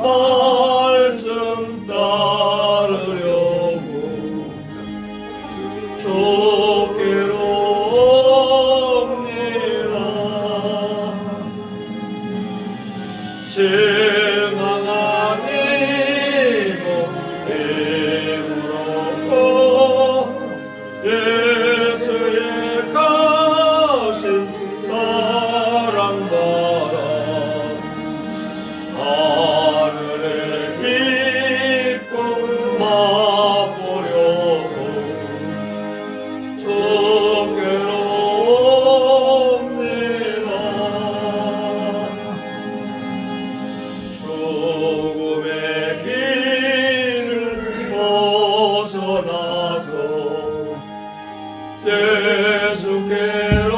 말씀 따르려고 좋게롭니다. 신앙한 이고 힘을 얻고 예수의 가신 사랑 받아 하늘의 기쁨 맛보려고 좋게롭니다. 죽음의 길을 벗어나서 예수께로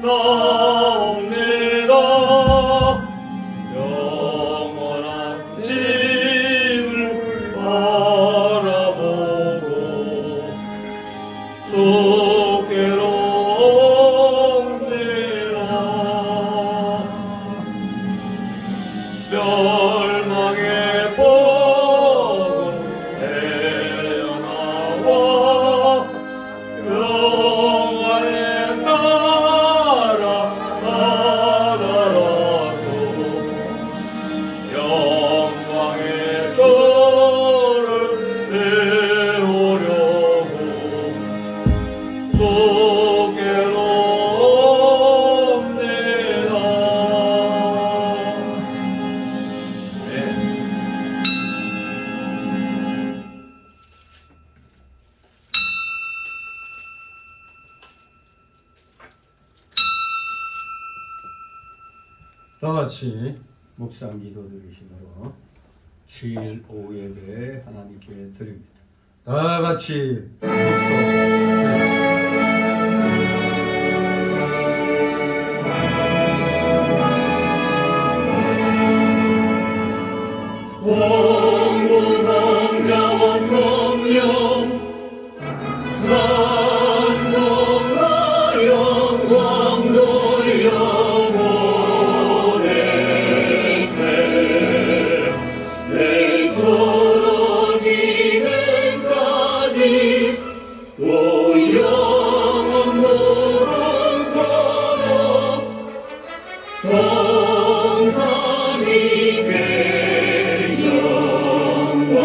나옵니다. 영원한 집을 바라보고 좋게롭니다. 멸망의 복은 헤어나와 영원의 나라 나라라도 영광의 저를 배우려고 좋게롭니다. 네. 다 같이 묵상 기도 드리시므로 주일 오후 예배 하나님께 드립니다. 다 같이 성부 성자와 성령 찬송하 영광 돌려 보내세 내 떨어지는 까지 오 영원 무릇토록 성삼이 되 영광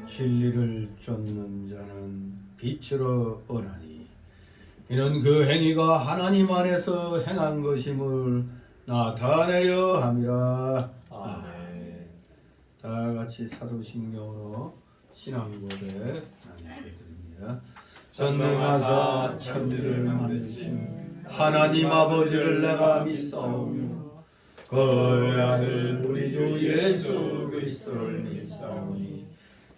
진리를 쫓는 자는 빛으로 오나니 이는 그 행위가 하나님 안에서 행한 것임을 나타내려 함이라. 아멘. 다 같이 사도신경으로 신앙 고백 하나님께 드립니다. 전능하사 천지를 만드신 하나님 아버지를 내가 믿사오며 그 아들 우리 주 예수 그리스도를 믿사오니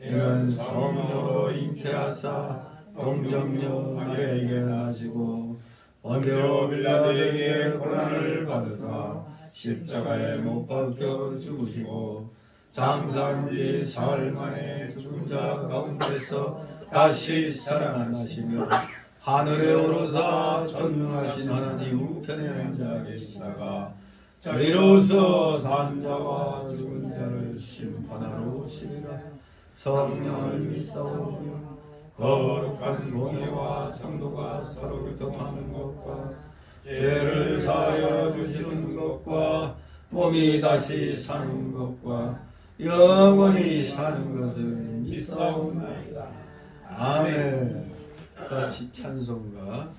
이는 성령으로 잉태하사 동정녀 마리아에게 나시고 본디오 빌라도에게 고난을 받으사 십자가에 못 박혀 죽으시고 장사한 지 사흘 만에 죽은 자 가운데서 다시 살아나시며 하늘에 오르사 전능하신 하나님 우편에 앉아 계시다가 이로써 산 자와 죽은 자를 심판하러 오시리라. 성령을 믿사오며 거룩한 공예와 성도가 서로 교통하는 것과 죄를 사하여 주시는 것과 몸이 다시 사는 것과 영원히 사는 것을 믿사옵나이다. 아멘. 같이 찬송가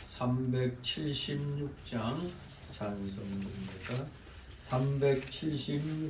376장 찬송입니다. 376장.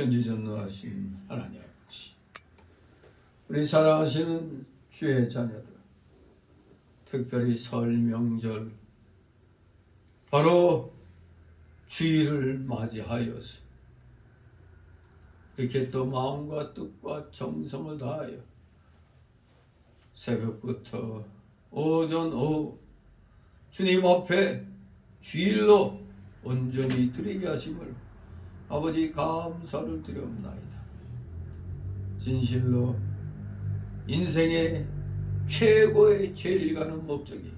전지전능하신 하나님 아버지, 우리 사랑하시는 주의 자녀들, 특별히 설 명절 바로 주일을 맞이하여서 이렇게 또 마음과 뜻과 정성을 다하여 새벽부터 오전 오후 주님 앞에 주일로 온전히 드리게 하심을 아버지 감사를 드려옵나이다. 진실로 인생의 최고의 제일 가는 목적이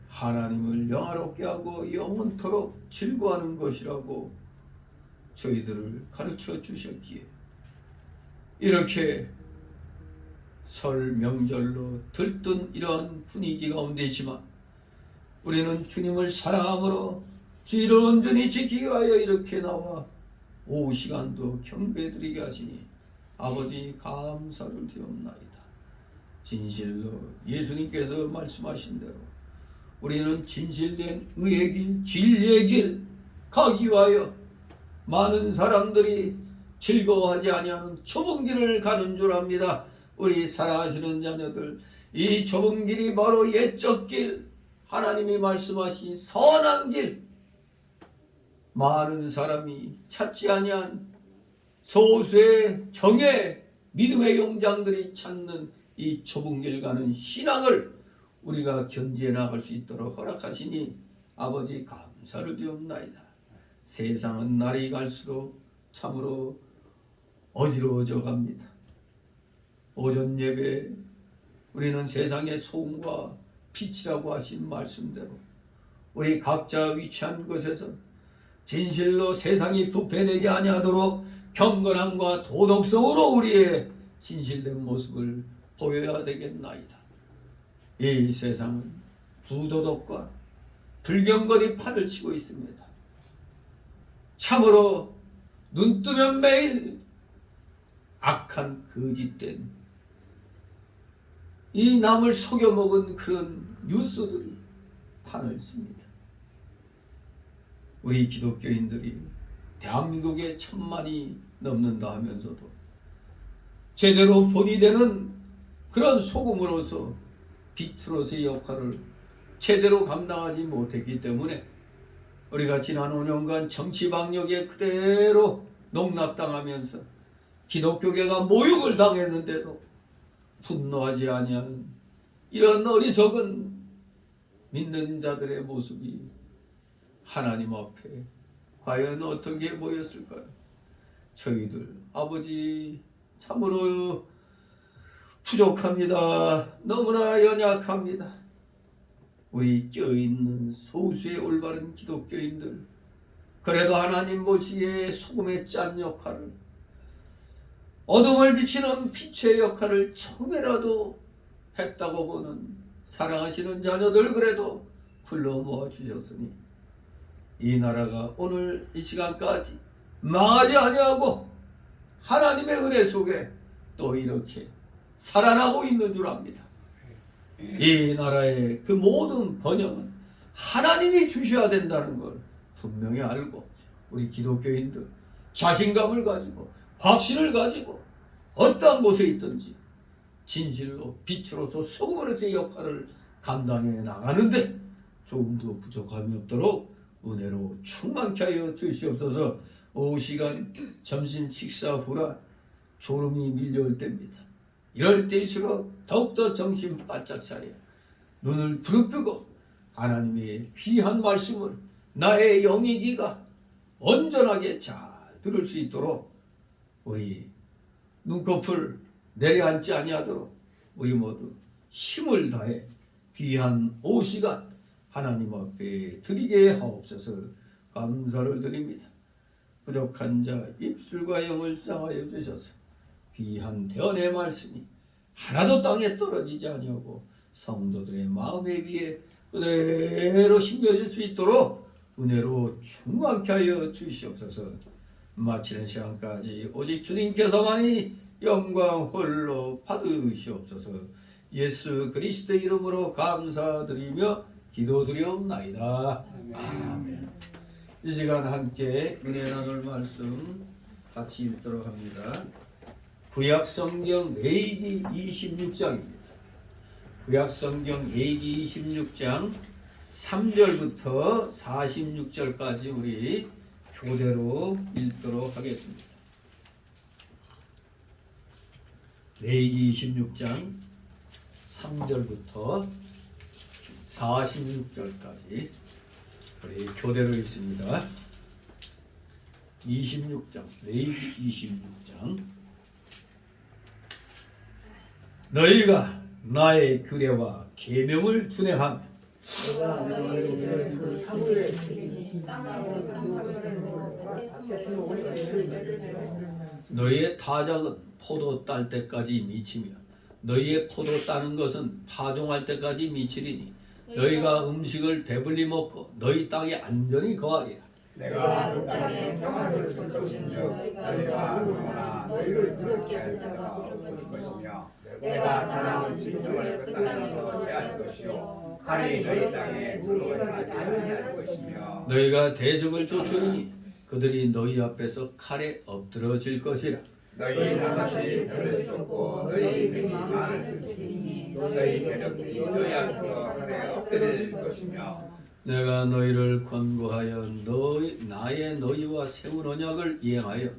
하나님을 영화롭게 하고 영원토록 즐거워하는 것이라고 저희들을 가르쳐 주셨기에 이렇게 설 명절로 들뜬 이러한 분위기 가운데지만 우리는 주님을 사랑함으로 주일을 온전히 지키기 위하여 이렇게 나와 오후 시간도 경배드리게 하시니 아버지 감사를 드리옵나이다. 진실로 예수님께서 말씀하신 대로 우리는 진실된 의의 길, 진리의 길 가기 위하여 많은 사람들이 즐거워하지 아니하는 좁은 길을 가는 줄 압니다. 우리 사랑하시는 자녀들, 이 좁은 길이 바로 옛적 길, 하나님이 말씀하신 선한 길, 많은 사람이 찾지 아니한 소수의 정예 믿음의 용장들이 찾는 이 좁은 길 가는 신앙을 우리가 견지해 나갈 수 있도록 허락하시니 아버지 감사를 드리옵나이다. 세상은 날이 갈수록 참으로 어지러워져 갑니다. 오전 예배 우리는 세상의 소음과 빛이라고 하신 말씀대로 우리 각자 위치한 곳에서 진실로 세상이 부패되지 아니하도록 경건함과 도덕성으로 우리의 진실된 모습을 보여야 되겠나이다. 이 세상은 부도덕과 불경건이 판을 치고 있습니다. 참으로 눈 뜨면 매일 악한 거짓된 이 남을 속여먹은 그런 뉴스들이 판을 씁니다. 우리 기독교인들이 대한민국에 1000만이 넘는다 하면서도 제대로 본이 되는 그런 소금으로서 빛으로서의 역할을 제대로 감당하지 못했기 때문에 우리가 지난 5년간 정치방역에 그대로 농락당하면서 기독교계가 모욕을 당했는데도 분노하지 아니하는 이런 어리석은 믿는 자들의 모습이 하나님 앞에 과연 어떻게 보였을까요? 저희들 아버지 참으로 부족합니다. 너무나 연약합니다. 우리 껴있는 소수의 올바른 기독교인들, 그래도 하나님 보시기에 소금의 짠 역할을, 어둠을 비치는 빛의 역할을 조금이라도 했다고 보는 사랑하시는 자녀들 그래도 불러 모아 주셨으니 이 나라가 오늘 이 시간까지 망하지 아니하고 하나님의 은혜 속에 또 이렇게 살아나고 있는 줄 압니다. 이 나라의 그 모든 번영은 하나님이 주셔야 된다는 걸 분명히 알고 우리 기독교인들 자신감을 가지고 확신을 가지고 어떠한 곳에 있든지 진실로 빛으로서 소금으로서의 역할을 감당해 나가는데 조금도 부족함이 없도록 은혜로 충만케 하여 주시옵소서. 오후 시간 점심 식사 후라 졸음이 밀려올 때입니다. 이럴 때일수록 더욱더 정신 바짝 차려 눈을 부릅뜨고 하나님의 귀한 말씀을 나의 영의 귀가 온전하게 잘 들을 수 있도록 우리 눈꺼풀 내려앉지 아니하도록 우리 모두 힘을 다해 귀한 오후 시간 하나님 앞에 드리게 하옵소서. 감사를 드립니다. 부족한 자 입술과 영을 쌍하여 주셔서 귀한 대언의 말씀이 하나도 땅에 떨어지지 아니하고 성도들의 마음에 비해 그대로 심겨질 수 있도록 은혜로 충만케 하여 주시옵소서. 마치는 시간까지 오직 주님께서만이 영광 홀로 받으시옵소서. 예수 그리스도의 이름으로 감사드리며 기도드리옵나이다. 아멘. 이 시간 함께 은혜 나눌 말씀 같이 읽도록 합니다. 구약성경 레위기 26장입니다. 구약성경 레위기 26장 3절부터 46절까지 우리 교대로 읽도록 하겠습니다. 레위기 26장 3절부터 46절까지 우리 교대로 있습니다. 26장 레위기 26장 너희가 나의 규례와 계명을 준행하며 내가 너희를 그 사물에 땅으로 너희의 타작은 포도 딸 때까지 미치며 너희의 포도 따는 것은 파종할 때까지 미치리니 너희가 음식을 배불리 먹고 너희 땅에 안전히 거하리라. 내가 그 땅에 평화를 줄 것이며 너희가 아무나 너희를 더럽게 할 자가 없을 것이며 내가 사랑하는 진정을 그 땅에서 제할 것이요 칼이 너희 땅에 들어오지 아니할 것이며 너희가 대적을 쫓으리니 그들이 너희 앞에서 칼에 엎드러질 것이라. 너희 나같이 너를 쫓고 너희 명이 말을 듣지니 너희 대적들이 너희 앞에서 칼에 엎드릴 것이며 내가 너희를 권고하여 나의 너희와 세운 언약을 이행하여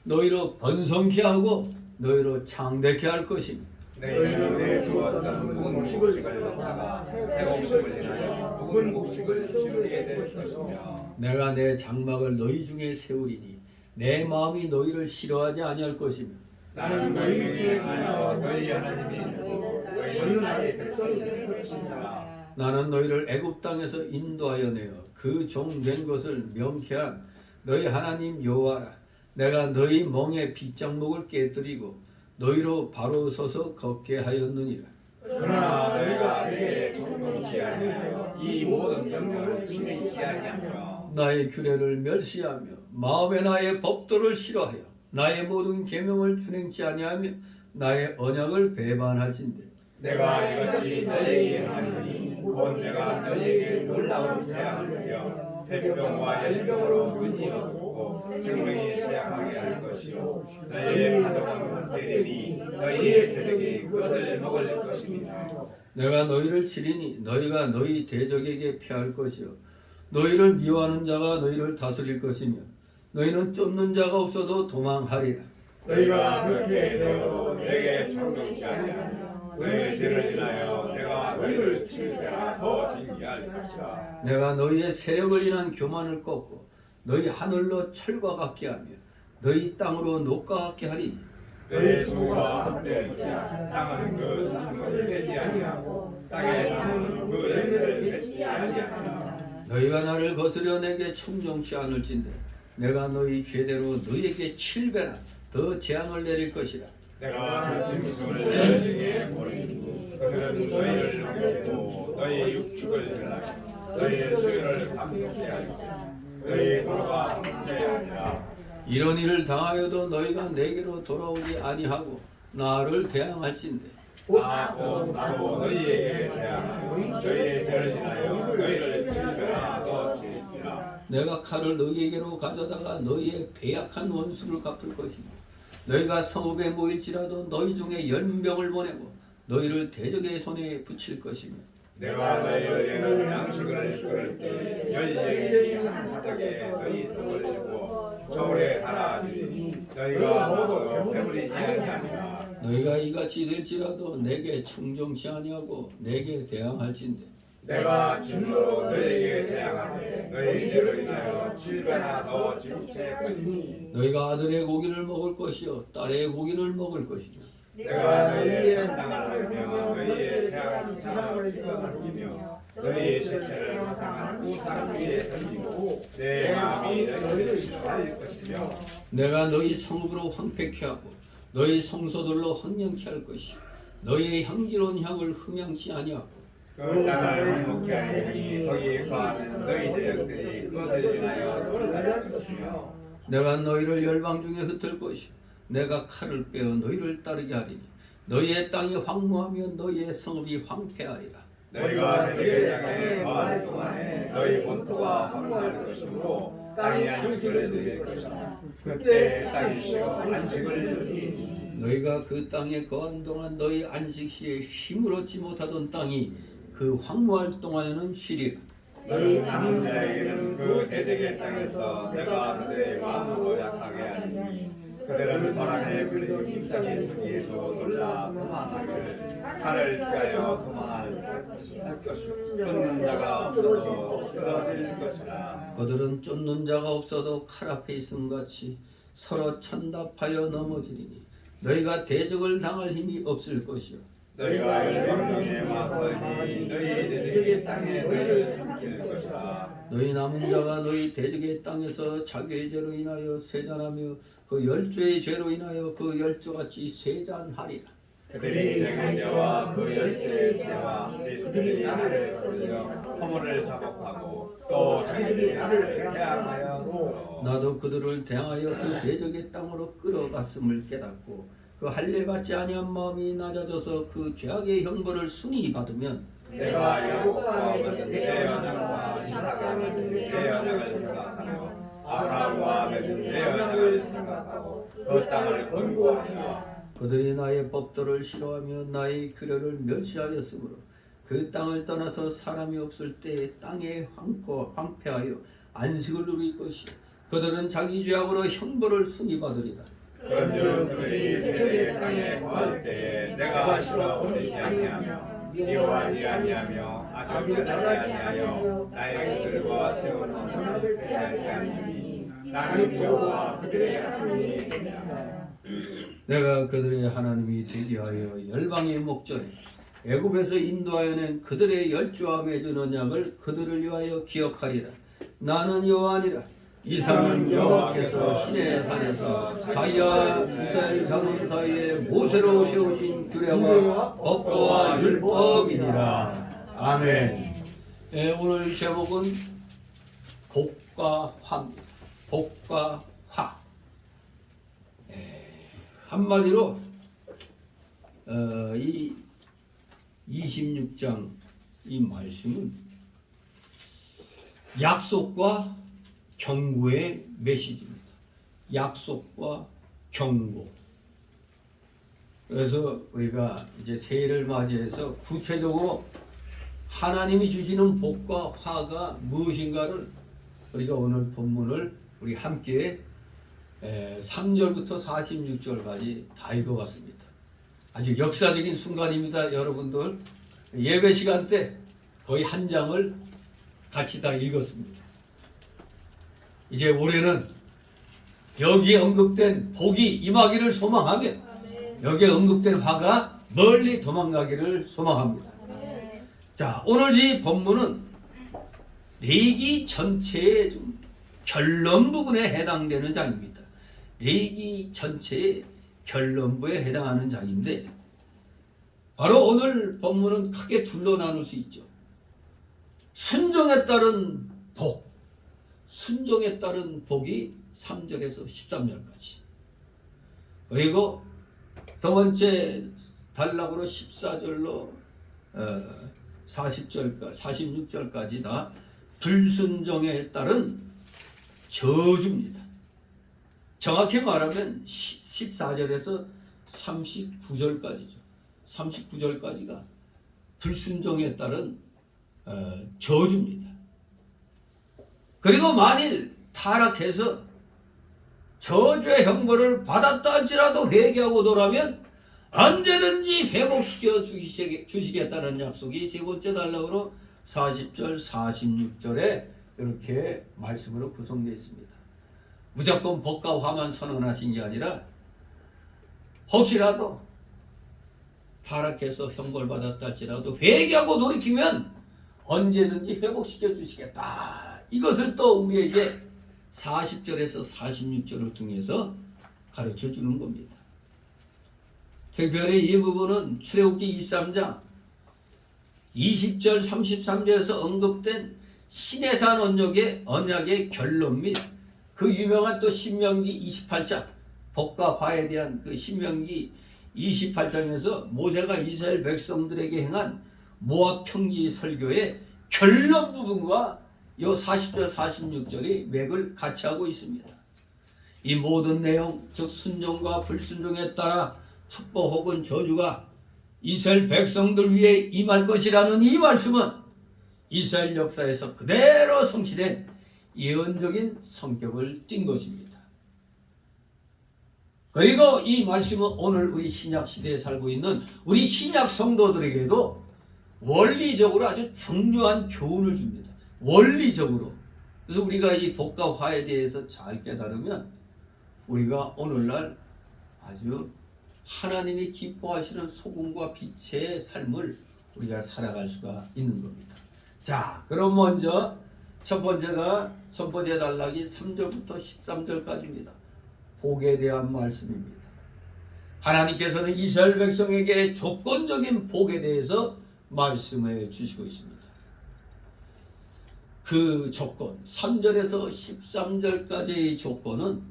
너희로 번성케 하고 너희로 창대케 할 것이며 너희는 내 주었던 묵은 곡식을 먹다가 새 곡식을 인하여 묵은 곡식을 지우게 될 것이며 내가 내 장막을 너희 중에 세우리니 내 마음이 너희를 싫어하지 아니할 것이며 나는 너희 중에 하여 너희 하나님이 누구 너희는 나의 백성이 될 것이니라. 나는 너희를 애굽 땅에서 인도하여 내어 그 종 된 것을 명쾌한 너희 하나님 여호와라. 내가 너희 멍에 빗장목을 깨뜨리고 너희로 바로 서서 걷게 하였느니라. 그러나 너희가 내게 정복치 아니하여 이 모든 명령을 지키지 아니하며 나의 규례를 멸시하며 마음에 나의 법도를 싫어하여 나의 모든 계명을 준행치 아니하며 나의 언약을 배반할진대 내가 이것이 너희에게 하리니 곧 내가 너희에게 놀라운 재앙을 하여 해병과 열병으로 문이 없고 생명이 쇠약하게 할 것이요 너희의 가족은 헛되리니 너희의 대적이 그것을 먹을 것입니다. 내가 너희를 치리니 너희가 너희 대적에게 패할 것이요 너희를 미워하는 자가 너희를 다스릴 것이며 너희는 쫓는 자가 없어도 도망하리라. 너희가 그렇게 되어도 내게 청종치 아니하며 너희의 죄를 인하여 내가 너희를 7배나 더 징계할 것이다. 내가 너희의 세력을 인한 교만을 꺾고 너희 하늘로 철과 같게 하며 너희 땅으로 녹과 같게 하리니 너희 수가 한때 땅은 그 수을 맺지 아니하고 땅에 나무는 그 열매를 맺지 아니하며 너희가 나를 거스려 내게 청종치 않을진대 내가 너희 죄대로 너희에게 7배나 더 재앙을 내릴 것이라. 내가 그 짐승을 너희 중에 보내니 그들은 너희를 넘기고 너희 육축을 멸하고 너희의 수요를 감독케 하고 너희 도로가 함께 하리라. 이런 일을 당하여도 너희가 내게로 돌아오지 아니하고 나를 대항할진대 나도 너희에게 대항하여 너희의 죄를 인하여 너희를 7배나 더 치리라. 내가 칼을 너희에게로 가져다가 너희의 배약한 원수를 갚을 것이며 너희가 성읍에 모일지라도 너희 중에 연병을 보내고 너희를 대적의 손에 붙일 것이며 내가 너희에게 양식을 끓일 때 열량이 한 바닥에 너희 떡을 주고 저울에 달아주리니 너희가 모두 배부리지 아니하리라. 너희가 이같이 될지라도 내게 청종치 아니하고 내게 대항할진대 내가 진노로 너희에게 대항하되 너희 죄를 인하여 7배나 더 지급할 것이니 너희가 아들의 고기를 먹을 것이요 딸의 고기를 먹을 것이며 내가 너희의 산당을 하며 너희의 태양을 주상을 집어넘기며 너희의 시체를 화상한 우상 위에 던지고 내 마음이 너희를 싫어할 것이며 내가 너희 성읍으로 황폐케 하고 너희 성소들로 황량케 할 것이요 너희의 향기로운 향을 흠양치 아니하고 그 땅을 먹게 하리니 거기에 거하는 너희 대적들이 그것을 인하여 놀랄 것이며 내가 너희를 열방 중에 흩을 것이요 내가 칼을 빼어 너희를 따르게 하리니 너희의 땅이 황무하며 너희의 성읍이 황폐하리라. 너희가 대적의 땅에 거할 동안에 너희 본토가 황무할 것이므로 땅이 안식을 누릴 것이라. 그때 땅이 쉬어 안식을 누리니 너희가 그 땅에 거한 동안 너희 안식 시에 쉼을 얻지 못하던 땅이 그 황무할 동안에는 쉬리라. 너희 남은 자에게는 그 대적의 땅에서 내가 그들의 마음을 고약하게 하리니 그들은 바람에 불리는 입장의 주기에서 놀라 도망하기를 칼을 피하여 도망할 것이요 쫓는 자가 없어도 쓰러질 것이라. 그들은 쫓는 자가 없어도 칼 앞에 있음 같이 서로 천답하여 넘어지리니 너희가 대적을 당할 힘이 없을 것이요 너희가 열방중에 와서니 너희 대적의 땅에 너희를 삼킬 것이라. 너희 남은 자가 너희 대적의 땅에서 자기의 죄로 인하여 세잔하며 그 열조의 죄로 인하여 그 열조같이 세잔하리라. 그들이 자기 죄와 그 열조의 죄와 그들이 나를 거슬려 허물을 자복하고 또 자기들이 나를 대항하여 나도 그들을 대하여 그 대적의 땅으로 끌어갔음을 깨닫고 그 할례 받지 아니한 마음이 낮아져서 그 죄악의 형벌을 순히 받으면 내가 야곱과 맺은 내 언약과 이삭과 맺은 내 언약을 생각하며 아브라함과 맺은 내 언약을 생각하고 그 땅을 권고하리라. 그들이 나의 법도를 싫어하며 나의 규례를 멸시하였으므로 그 땅을 떠나서 사람이 없을 때 땅에 황폐하여 안식을 누릴 것이요 그들은 자기 죄악으로 형벌을 순히 받으리라. 그런즉 그들이 대적의 땅에 거할 때에 내가 싫어버리지 아니하며 미워하지 아니하며 아첨하지 아니하여 나의 그들과 세운 언약을 폐하지 아니하니 나는 여호와 그들의 하나님이 되냐. 내가 그들의 하나님이 되게 하여 열방의 목전에 애굽에서 인도하여 낸 그들의 열조와 맺은 언약을 그들을 위하여 기억하리라. 나는 여호와니라. 이상은 여호와께서 시내 산에서 자기와 이스라엘 자손 사이에 모세로 세우신 규례와 법도와 율법이니라. 아멘. 오늘 제목은 복과 화입니다. 복과 화. 한마디로 이 26장 이 말씀은 약속과 경고의 메시지입니다. 약속과 경고. 그래서 우리가 이제 새해를 맞이해서 구체적으로 하나님이 주시는 복과 화가 무엇인가를 우리가 오늘 본문을 우리 함께 3절부터 46절까지 다 읽어봤습니다. 아주 역사적인 순간입니다. 여러분들 예배 시간 때 거의 한 장을 같이 다 읽었습니다. 이제 올해는 여기에 언급된 복이 임하기를 소망하며 여기에 언급된 화가 멀리 도망가기를 소망합니다. 자, 오늘 이 본문은 레위기 전체의 좀 결론 부분에 해당되는 장입니다. 레위기 전체의 결론부에 해당하는 장인데 바로 오늘 본문은 크게 둘로 나눌 수 있죠. 순종에 따른 복, 순종에 따른 복이 3절에서 13절까지, 그리고 두 번째 단락으로 14절로 40절까지 46절까지 다 불순종에 따른 저주입니다. 정확히 말하면 14절에서 39절까지죠. 39절까지가 불순종에 따른 저주입니다. 그리고 만일 타락해서 저주의 형벌을 받았다 할지라도 회개하고 돌아오면 언제든지 회복시켜 주시겠다는 약속이 세 번째 단락으로 40절, 46절에 이렇게 말씀으로 구성되어 있습니다. 무조건 복과 화만 선언하신 게 아니라 혹시라도 타락해서 형벌받았다 할지라도 회개하고 돌이키면 언제든지 회복시켜 주시겠다. 이것을 또 우리에게 40절에서 46절을 통해서 가르쳐 주는 겁니다. 특별히 이 부분은 출애굽기 23장 20절 33절에서 언급된 시내산 언약의 결론 및 그 유명한 또 신명기 28장 복과 화에 대한 그 신명기 28장에서 모세가 이스라엘 백성들에게 행한 모압 평지 설교의 결론 부분과 요 40절 46절이 맥을 같이 하고 있습니다. 이 모든 내용, 즉 순종과 불순종에 따라 축복 혹은 저주가 이스라엘 백성들 위에 임할 것이라는 이 말씀은 이스라엘 역사에서 그대로 성취된 예언적인 성격을 띈 것입니다. 그리고 이 말씀은 오늘 우리 신약 시대에 살고 있는 우리 신약 성도들에게도 원리적으로 아주 중요한 교훈을 줍니다. 원리적으로. 그래서 우리가 이 독과 화에 대해서 잘 깨달으면 우리가 오늘날 아주 하나님이 기뻐하시는 소금과 빛의 삶을 우리가 살아갈 수가 있는 겁니다. 자, 그럼 먼저 첫 번째가 선포제 단락이 3절부터 13절까지입니다. 복에 대한 말씀입니다. 하나님께서는 이스라엘 백성에게 조건적인 복에 대해서 말씀해 주시고 있습니다. 그 조건, 3절에서 13절까지의 조건은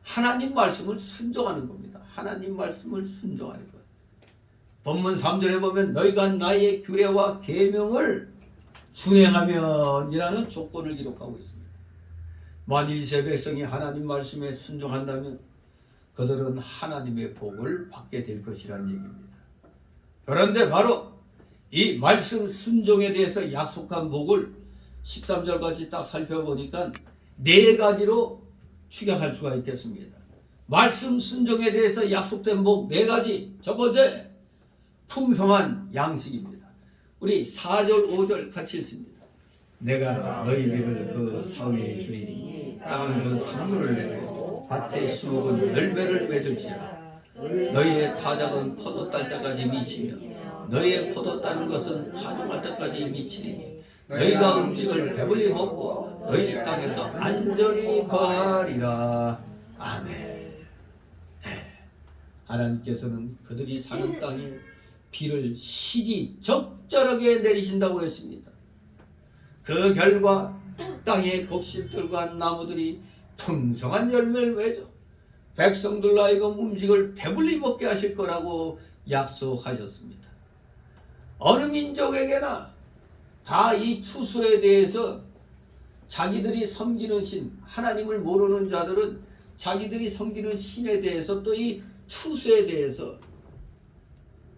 하나님 말씀을 순종하는 겁니다. 하나님 말씀을 순종하는 것. 본문 3절에 보면 너희가 나의 규례와 계명을 준행하면이라는 조건을 기록하고 있습니다. 만일 이스라엘 백성이 하나님 말씀에 순종한다면 그들은 하나님의 복을 받게 될 것이라는 얘기입니다. 그런데 바로 이 말씀 순종에 대해서 약속한 복을 13절까지 딱 살펴보니까 네 가지로 축약할 수가 있겠습니다. 말씀 순종에 대해서 약속된 복 네 가지. 첫 번째, 풍성한 양식입니다. 우리 4절 5절 같이 읽습니다. 내가 너희들을 그 사위에 주리니 땅은 그 산물을 내고 밭의 수목은 열매를 맺을지라. 너희의 타작은 포도 딸 때까지 미치며 너희의 포도 따는 것은 파종할 때까지 미치리니 너희가 음식을 배불리 먹고 너희 땅에서 안전히 거하리라. 아멘. 하나님께서는 그들이 사는 땅에 비를 시기적절하게 내리신다고 했습니다. 그 결과 땅의 곡식들과 나무들이 풍성한 열매를 맺어 백성들 하여금 음식을 배불리 먹게 하실 거라고 약속하셨습니다. 어느 민족에게나 다 이 추수에 대해서 자기들이 섬기는 신, 하나님을 모르는 자들은 자기들이 섬기는 신에 대해서 또 이 추수에 대해서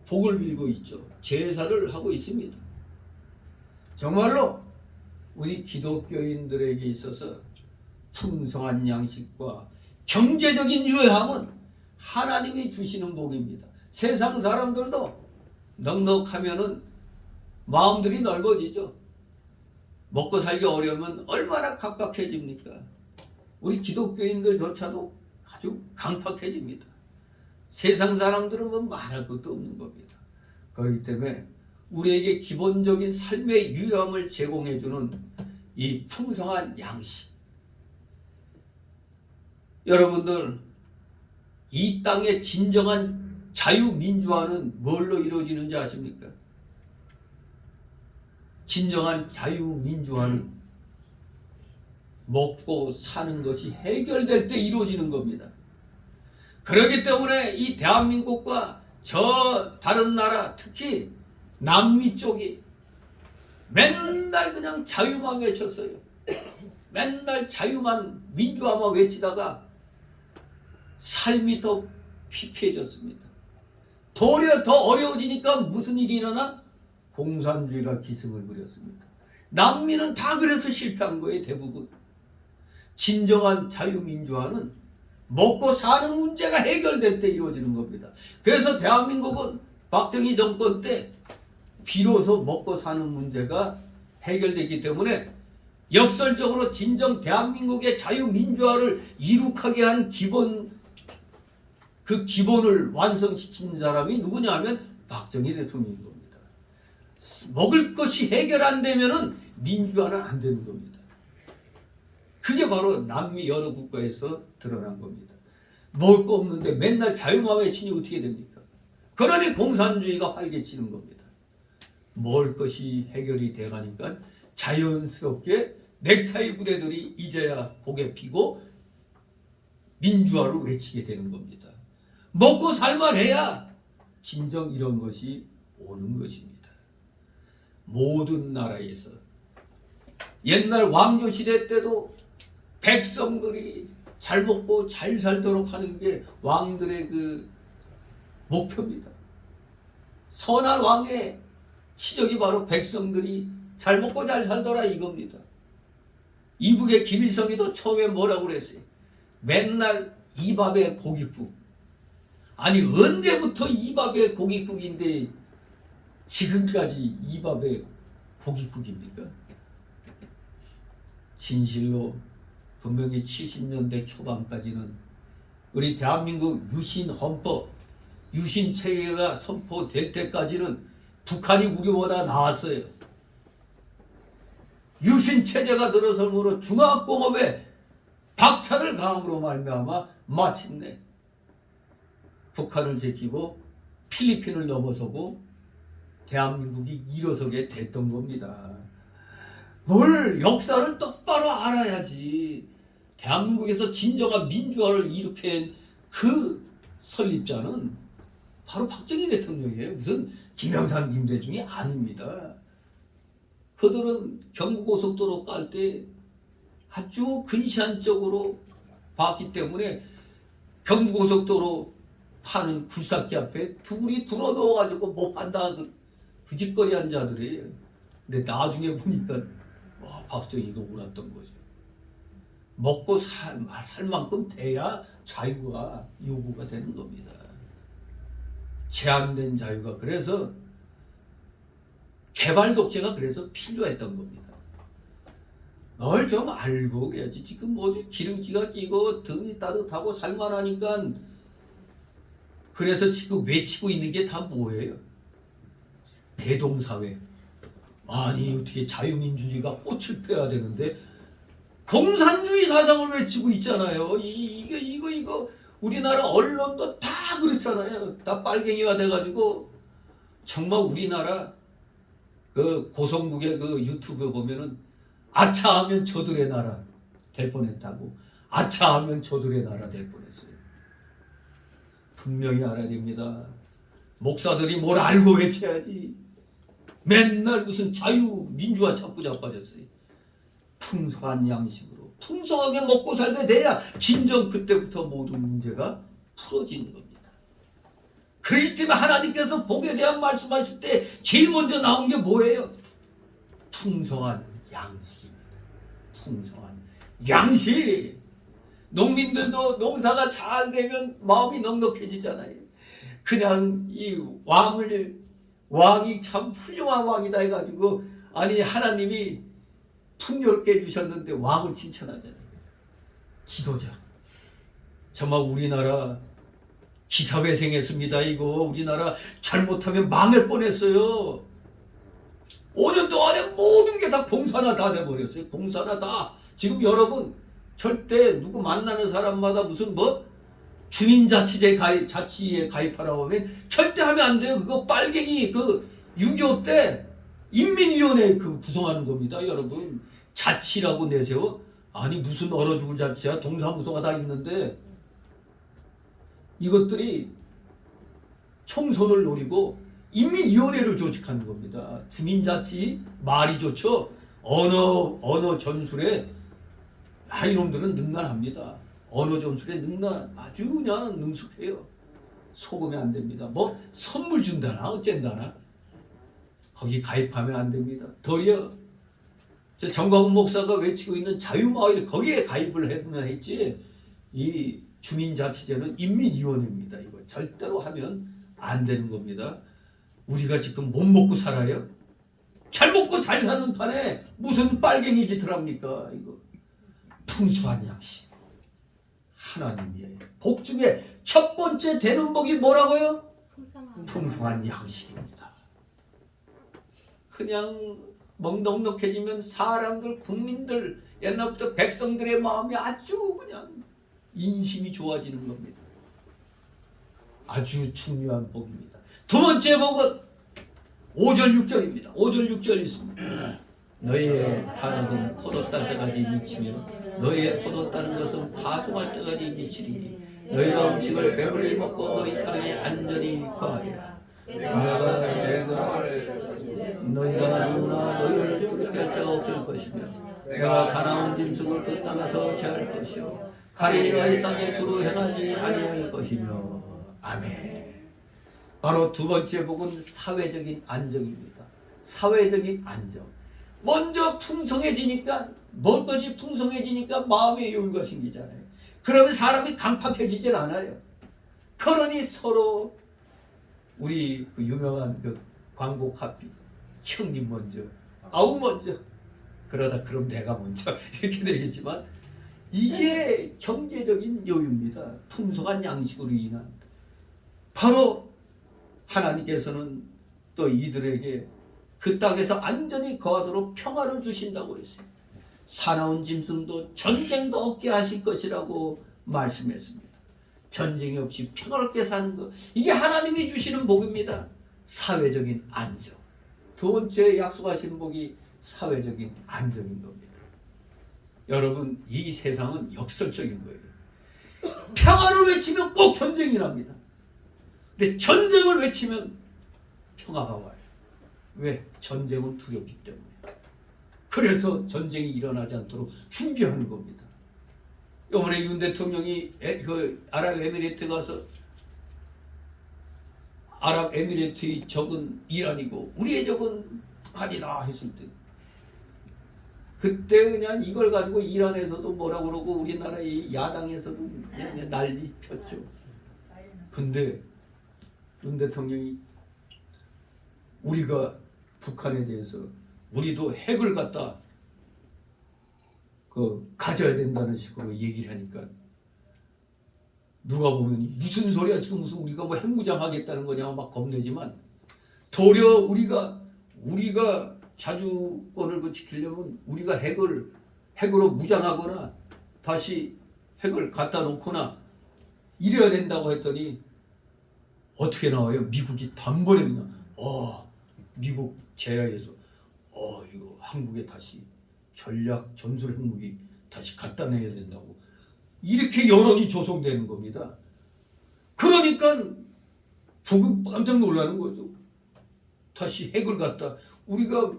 복을 빌고 있죠. 제사를 하고 있습니다. 정말로 우리 기독교인들에게 있어서 풍성한 양식과 경제적인 유해함은 하나님이 주시는 복입니다. 세상 사람들도 넉넉하면은 마음들이 넓어지죠. 먹고 살기 어려우면 얼마나 각박해집니까? 우리 기독교인들조차도 아주 강팍해집니다. 세상 사람들은 뭐 말할 것도 없는 겁니다. 그렇기 때문에 우리에게 기본적인 삶의 유함을 제공해주는 이 풍성한 양식. 여러분들, 이 땅의 진정한 자유민주화는 뭘로 이루어지는지 아십니까? 진정한 자유민주화는 먹고 사는 것이 해결될 때 이루어지는 겁니다. 그렇기 때문에 이 대한민국과 저 다른 나라, 특히 남미 쪽이 맨날 그냥 자유만 외쳤어요. 맨날 자유만, 민주화만 외치다가 삶이 더 피폐해졌습니다. 도리어 더 어려워지니까 무슨 일이 일어나? 공산주의가 기승을 부렸습니다. 남미는 다 그래서 실패한 거예요, 대부분. 진정한 자유민주화는 먹고 사는 문제가 해결될 때 이루어지는 겁니다. 그래서 대한민국은 박정희 정권 때 비로소 먹고 사는 문제가 해결됐기 때문에 역설적으로 진정 대한민국의 자유민주화를 이룩하게 한 그 기본을 완성시킨 사람이 누구냐 하면 박정희 대통령인 겁니다. 먹을 것이 해결 안 되면은 민주화는 안 되는 겁니다. 그게 바로 남미 여러 국가에서 드러난 겁니다. 먹을 거 없는데 맨날 자유만 외치니 어떻게 됩니까? 그러니 공산주의가 활개치는 겁니다. 먹을 것이 해결이 돼가니까 자연스럽게 넥타이 부대들이 이제야 고개 피고 민주화를 외치게 되는 겁니다. 먹고 살만해야 진정 이런 것이 오는 것입니다. 모든 나라에서 옛날 왕조 시대 때도 백성들이 잘 먹고 잘 살도록 하는 게 왕들의 그 목표입니다. 선한 왕의 시적이 바로 백성들이 잘 먹고 잘 살더라 이겁니다. 이북의 김일성이도 처음에 뭐라고 그랬어요? 맨날 이밥에 고깃국. 아니 언제부터 이밥에 고깃국인데 지금까지 이밥에 고깃국입니까? 진실로 분명히 70년대 초반까지는 우리 대한민국 유신 헌법, 유신 체계가 선포될 때까지는 북한이 우리보다 나았어요. 유신 체제가 들어서므로 중화공업에 박살을 가함으로 말미암아 마침내 북한을 제끼고 필리핀을 넘어서고 대한민국이 일어서게 됐던 겁니다. 뭘 역사를 똑바로 알아야지. 대한민국에서 진정한 민주화를 일으킨 그 설립자는 바로 박정희 대통령이에요. 무슨 김영삼, 김대중이 아닙니다. 그들은 경부고속도로 깔 때 아주 근시안적으로 봤기 때문에 경부고속도로 파는 굴삭기 앞에 둘이 들어 넣어가지고 못 판다 그 짓거리 한 자들이에요. 근데 나중에 보니까 와, 박정희가 옳았던 거죠. 먹고 살 만큼 돼야 자유가 요구가 되는 겁니다. 제한된 자유가. 그래서 개발 독재가 그래서 필요했던 겁니다. 널 좀 알고 그래야지. 지금 뭐지 기름기가 끼고 등이 따뜻하고 살만하니까 그래서 지금 외치고 있는 게 다 뭐예요? 대동사회. 아니 어떻게 자유민주주의가 꽃을 펴야 되는데 공산주의 사상을 외치고 있잖아요. 이거 우리나라 언론도 다 그렇잖아요. 다 빨갱이가 돼가지고 정말 우리나라 그 고성국의 그 유튜브 보면은 아차하면 저들의 나라 될 뻔했다고. 아차하면 저들의 나라 될 뻔했어요. 분명히 알아야 됩니다. 목사들이 뭘 알고 외쳐야지. 맨날 무슨 자유 민주화 찾고 자빠졌어요. 풍성한 양식으로 풍성하게 먹고 살게 돼야 진정 그때부터 모든 문제가 풀어지는 겁니다. 그렇기 때문에 하나님께서 복에 대한 말씀하실 때 제일 먼저 나온 게 뭐예요? 풍성한 양식입니다. 풍성한 양식. 농민들도 농사가 잘 되면 마음이 넉넉해지잖아요. 그냥 이 왕이 참 훌륭한 왕이다 해가지고 아니 하나님이 풍요롭게 해주셨는데 왕을 칭찬하잖아요. 지도자. 정말 우리나라 기사회생했습니다. 이거 우리나라 잘못하면 망할 뻔했어요. 5년 동안에 모든 게 다 공산화 다 돼버렸어요. 공산화 다. 지금 여러분 절대 누구 만나는 사람마다 무슨 뭐 주민자치제 자치에 가입하라고 하면 절대 하면 안 돼요. 그거 빨갱이 그 6.25 때 인민위원회 그 구성하는 겁니다. 여러분 자치라고 내세워? 아니 무슨 얼어 죽을 자치야. 동사무소가 다 있는데 이것들이 총선을 노리고 인민위원회를 조직하는 겁니다. 주민자치 말이 좋죠. 언어 전술에 이놈들은 능란합니다. 언어 전술에 아주 그냥 능숙해요. 속으면 안 됩니다. 뭐 선물 준다나 어쩐다나 거기 가입하면 안 됩니다. 도리어 저 정광훈 목사가 외치고 있는 자유마을 거기에 가입을 했나 했지. 이 주민자치제는 인민위원회입니다. 이거 절대로 하면 안 되는 겁니다. 우리가 지금 못 먹고 살아요? 잘 먹고 잘 사는 판에 무슨 빨갱이 짓을 합니까? 이거 풍성한 양식. 하나님이에요. 복 중에 첫 번째 되는 복이 뭐라고요? 풍성한 양식입니다. 그냥 넉넉해지면 사람들, 국민들, 옛날부터 백성들의 마음이 아주 그냥 인심이 좋아지는 겁니다. 아주 중요한 복입니다. 두 번째 복은 5절 6절입니다. 5절 6절 있습니다. 너희의 타작은 포도딸 때까지 미치며 너희의 포도따는 것은 파종할 때까지 미치리니 너희가 음식을 배불리 먹고 너희 땅에 안전히 거하리라. 너희가 누나 너희를 두렵게 할 자가 없을 것이며 내가 사나운 짐승을 그 땅에서 제할 것이요 칼이 너희 땅에 두루 행하지 아니할 것이며. 아멘. 바로 두 번째 복은 사회적인 안정입니다. 사회적인 안정. 먼저 풍성해지니까, 먹을 것이 풍성해지니까 마음의 여유가 생기잖아요. 그러면 사람이 강팍해지질 않아요. 그러니 서로 우리 그 유명한 그 광고 카피, 형님 먼저, 아우 먼저, 그러다 그럼 내가 먼저 이렇게 되겠지만, 이게 경제적인 여유입니다. 풍성한 양식으로 인한. 바로 하나님께서는 또 이들에게 그 땅에서 안전히 거하도록 평화를 주신다고 그랬어요. 사나운 짐승도 전쟁도 없게 하실 것이라고 말씀했습니다. 전쟁이 없이 평화롭게 사는 것, 이게 하나님이 주시는 복입니다. 사회적인 안정. 두 번째 약속하신 복이 사회적인 안정인 겁니다. 여러분, 이 세상은 역설적인 거예요. 평화를 외치면 꼭 전쟁이 납니다. 근데 전쟁을 외치면 평화가 와요. 왜? 전쟁은 두렵기 때문에. 그래서 전쟁이 일어나지 않도록 준비하는 겁니다. 이번에 윤 대통령이 그 아랍에미리트 가서 아랍에미리트의 적은 이란이고 우리의 적은 북한이다 했을 때, 그때 그냥 이걸 가지고 이란에서도 뭐라 그러고 우리나라의 야당에서도 그냥 난리 폈죠. 근데 윤 대통령이 우리가 북한에 대해서 우리도 핵을 갖다 가져야 된다는 식으로 얘기를 하니까 누가 보면 무슨 소리야, 지금 무슨 우리가 뭐 핵무장 하겠다는 거냐 막 겁내지만, 도리어 우리가 자주권을 지키려면 우리가 핵으로 무장하거나 다시 핵을 갖다 놓거나 이래야 된다고 했더니 어떻게 나와요? 미국이 단번에 그냥 미국 제야에서 이거 한국에 다시 전략 전술 핵무기 다시 갖다 내야 된다고 이렇게 여론이 조성되는 겁니다. 그러니까 북은 깜짝 놀라는 거죠. 다시 핵을 갖다, 우리가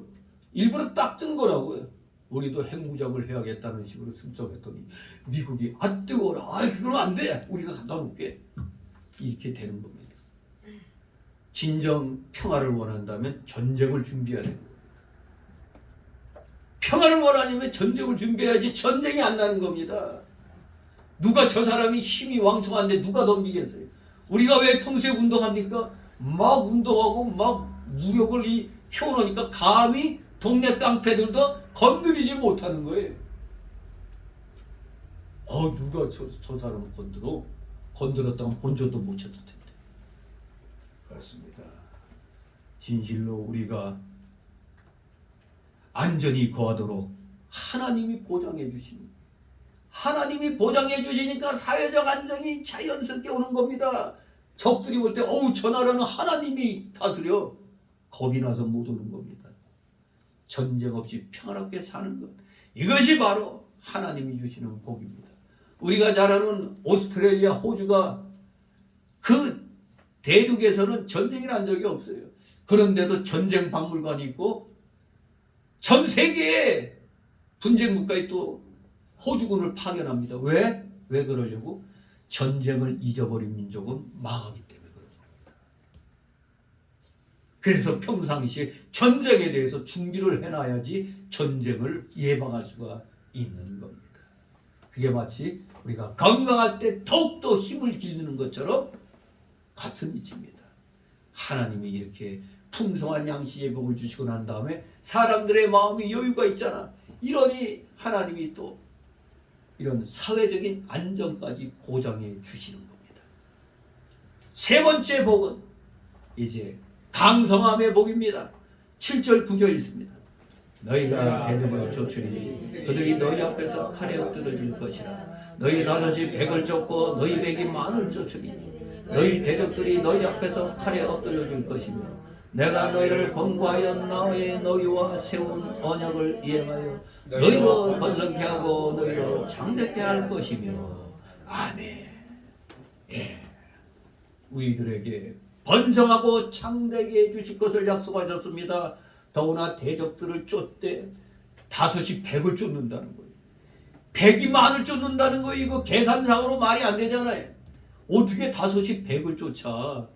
일부러 딱 뜬 거라고요. 우리도 핵무장을 해야겠다는 식으로 승적했더니 미국이 뜨거워라, 그러면 안 돼, 우리가 갖다 놓을게, 이렇게 되는 겁니다. 진정 평화를 원한다면 전쟁을 준비해야 됩니다. 평화를 원하려면 전쟁을 준비해야지 전쟁이 안 나는 겁니다. 누가 저 사람이 힘이 왕성한데 누가 덤비겠어요? 우리가 왜 평소에 운동합니까? 막 운동하고 막 무력을 키워놓으니까 감히 동네 깡패들도 건드리지 못하는 거예요. 누가 저 사람을 건드렸다면 본전도 못 찾을 텐데. 그렇습니다. 진실로 우리가 안전히 거하도록 하나님이 보장해 주십니다. 하나님이 보장해 주시니까 사회적 안정이 자연스럽게 오는 겁니다. 적들이 볼 때 저 나라는 하나님이 다스려, 겁이 나서 못 오는 겁니다. 전쟁 없이 평화롭게 사는 것, 이것이 바로 하나님이 주시는 복입니다. 우리가 잘 아는 오스트레일리아, 호주가 그 대륙에서는 전쟁이 난 적이 없어요. 그런데도 전쟁 박물관이 있고 전 세계에 분쟁 국가에 또 호주군을 파견합니다. 왜? 왜 그러려고? 전쟁을 잊어버린 민족은 망하기 때문에 그런 겁니다. 그래서 평상시에 전쟁에 대해서 준비를 해놔야지 전쟁을 예방할 수가 있는 겁니다. 그게 마치 우리가 건강할 때 더욱더 힘을 기르는 것처럼 같은 이치입니다. 하나님이 이렇게 풍성한 양식의 복을 주시고 난 다음에 사람들의 마음에 여유가 있잖아. 이러니 하나님이 또 이런 사회적인 안정까지 보장해 주시는 겁니다. 세 번째 복은 이제 강성함의 복입니다. 7절 9절 있습니다. 너희가 대접을 쫓으리니 그들이 너희 앞에서 칼에 엎드러질 것이라. 너희 다섯이 백을 쫓고 너희 백이 만을 쫓으리니 너희 대적들이 너희 앞에서 칼에 엎드려질 것이며 내가 너희를 권고하여 나의 너희와 세운 언약을 이행하여 너희로 번성케 하고 너희로 장대케 할 것이며. 아멘. 우리들에게 번성하고 장대케 해주실 것을 약속하셨습니다. 더구나 대적들을 쫓되 다섯이 100을 쫓는다는 거예요. 100이 만을 쫓는다는 거예요. 이거 계산상으로 말이 안 되잖아요. 어떻게 다섯이 100을 쫓아?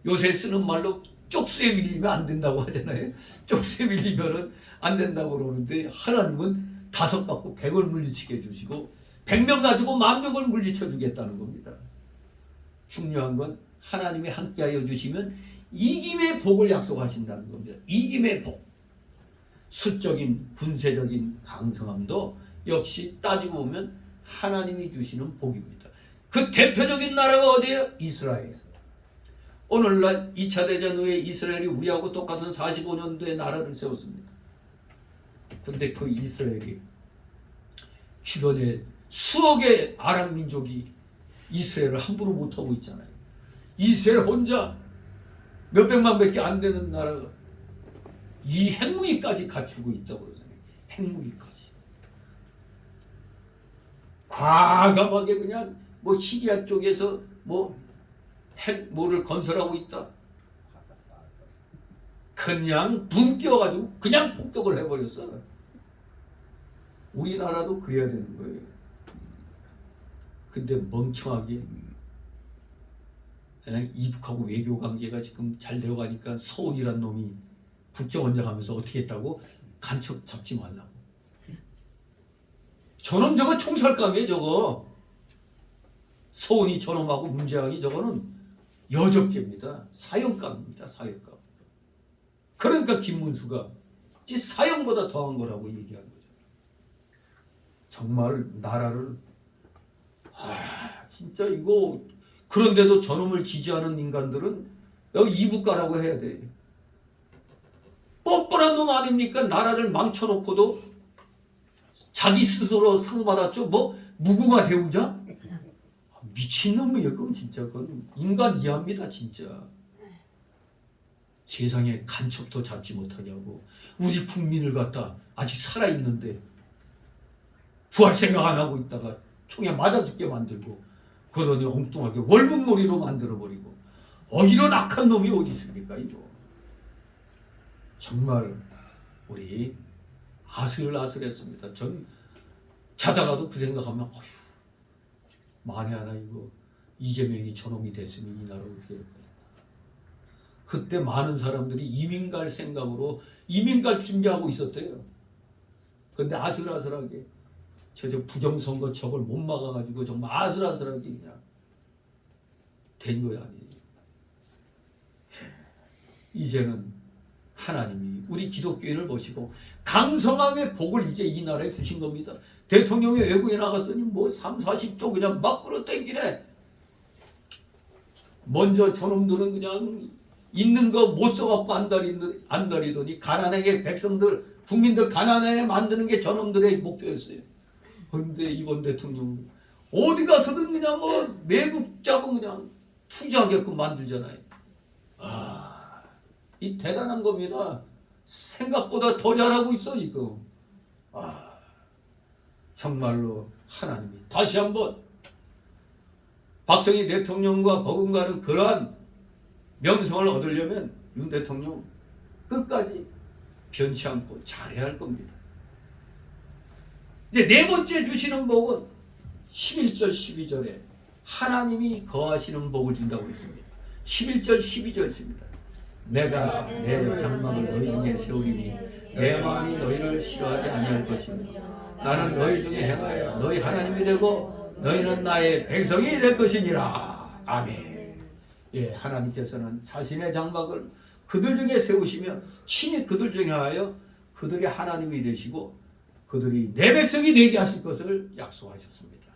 요새 쓰는 말로 쪽수에 밀리면 안 된다고 하잖아요. 쪽수에 밀리면은 안 된다고 그러는데 하나님은 다섯 갖고 100을 물리치게 해주시고 100명 가지고 10,000명을 물리쳐 주겠다는 겁니다. 중요한 건 하나님이 함께하여 주시면 이김의 복을 약속하신다는 겁니다. 이김의 복. 수적인 군세적인 강성함도 역시 따지고 보면 하나님이 주시는 복입니다. 그 대표적인 나라가 어디예요? 이스라엘. 오늘날 2차 대전 후에 이스라엘이 우리하고 똑같은 45년도에 나라를 세웠습니다. 근데 그 이스라엘이 주변에 수억의 아랍 민족이 이스라엘을 함부로 못하고 있잖아요. 이스라엘 혼자 몇백만 밖에 안 되는 나라가 이 핵무기까지 갖추고 있다고 그러잖아요. 핵무기까지. 과감하게 그냥 뭐 시리아 쪽에서 뭐 핵뭐를 건설하고 있다. 그냥 분 끼워가지고 그냥 폭격을 해버렸어. 우리나라도 그래야 되는 거예요. 근데 멍청하게 이북하고 외교 관계가 지금 잘 되어가니까 서훈이란 놈이 국정원장 하면서 어떻게 했다고? 간첩 잡지 말라고. 저놈 저거 총살감이에요 저거. 서훈이 저놈하고 문제하기 저거는 여적죄입니다. 사형감입니다. 사형감. 그러니까 김문수가 사형보다 더한 거라고 얘기한 거죠. 정말 나라를 진짜 이거 그런데도 저놈을 지지하는 인간들은 여기 이북가라고 해야 돼. 뻔뻔한 놈 아닙니까? 나라를 망쳐놓고도 자기 스스로 상 받았죠. 뭐 무궁화 대우자? 미친놈이에요. 그건 진짜 그건 인간 이하입니다. 진짜. 세상에 간첩도 잡지 못하게 하고 우리 국민을 갖다 아직 살아있는데 구할 생각 안 하고 있다가 총에 맞아 죽게 만들고 그러니 엉뚱하게 월북놀이로 만들어버리고 이런 악한 놈이 어디 있습니까 이거. 정말 우리 아슬아슬했습니다. 전 자다가도 그 생각하면 만에 하나 이거 이재명이 저놈이 됐으면 이 나라 어떻게 될까. 그때 많은 사람들이 이민 갈 생각으로 이민 갈 준비하고 있었대요. 근데 아슬아슬하게 저 부정선거 저걸 못 막아가지고 정말 아슬아슬하게 그냥 된 거야. 이제는 하나님이 우리 기독교인을 보시고 강성함의 복을 이제 이 나라에 주신 겁니다. 대통령이 외국에 나갔더니 뭐 3, 40조 그냥 막 끌어당기네. 먼저 저놈들은 그냥 있는 거 못 써갖고 안달이더니 가난하게 백성들 국민들 가난하게 만드는 게 저놈들의 목표였어요. 그런데 이번 대통령 어디 가서든 그냥 뭐 외국 자본 그냥 투자하게끔 만들잖아요. 이 대단한 겁니다. 생각보다 더 잘하고 있어 지금. 정말로 하나님이 다시 한번 박정희 대통령과 버금가는 그러한 명성을 얻으려면 윤 대통령 끝까지 변치 않고 잘해야 할 겁니다. 이제 네 번째 주시는 복은 11절 12절에 하나님이 거하시는 복을 준다고 했습니다. 11절 12절 있습니다. 내가 내 장막을 너희 중에 세우리니 내 마음이 너희를 싫어하지 아니할 것이며 나는 너희 중에 행하여 너희 하나님이 되고 너희는 나의 백성이 될 것이니라. 아멘. 예, 하나님께서는 자신의 장막을 그들 중에 세우시며 친히 그들 중에 하여 그들이 하나님이 되시고 그들이 내 백성이 되게 하실 것을 약속하셨습니다.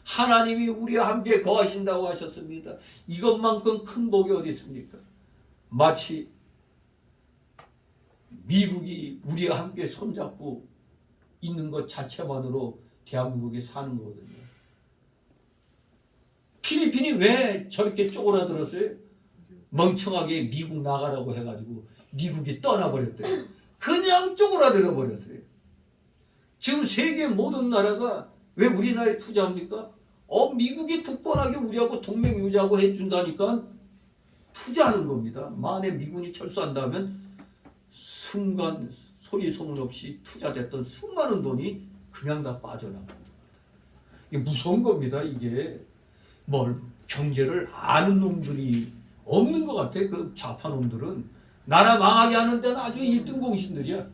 하나님이 우리와 함께 거하신다고 하셨습니다. 이것만큼 큰 복이 어디 있습니까? 마치 미국이 우리와 함께 손잡고 있는 것 자체만으로 대한민국이 사는 거거든요. 필리핀이 왜 저렇게 쪼그라들었어요? 멍청하게 미국 나가라고 해가지고 미국이 떠나버렸대요. 그냥 쪼그라들어 버렸어요. 지금 세계 모든 나라가 왜 우리나라에 투자합니까? 미국이 굳건하게 우리하고 동맹 유지하고 해준다니까 투자하는 겁니다. 만에 미군이 철수한다면 순간 소리 소문 없이 투자됐던 수많은 돈이 그냥 다 빠져나갑니다. 이게 무서운 겁니다. 이게 뭘 경제를 아는 놈들이 없는 것 같아. 그 좌파 놈들은 나라 망하게 하는 데는 아주 1등 공신들이야.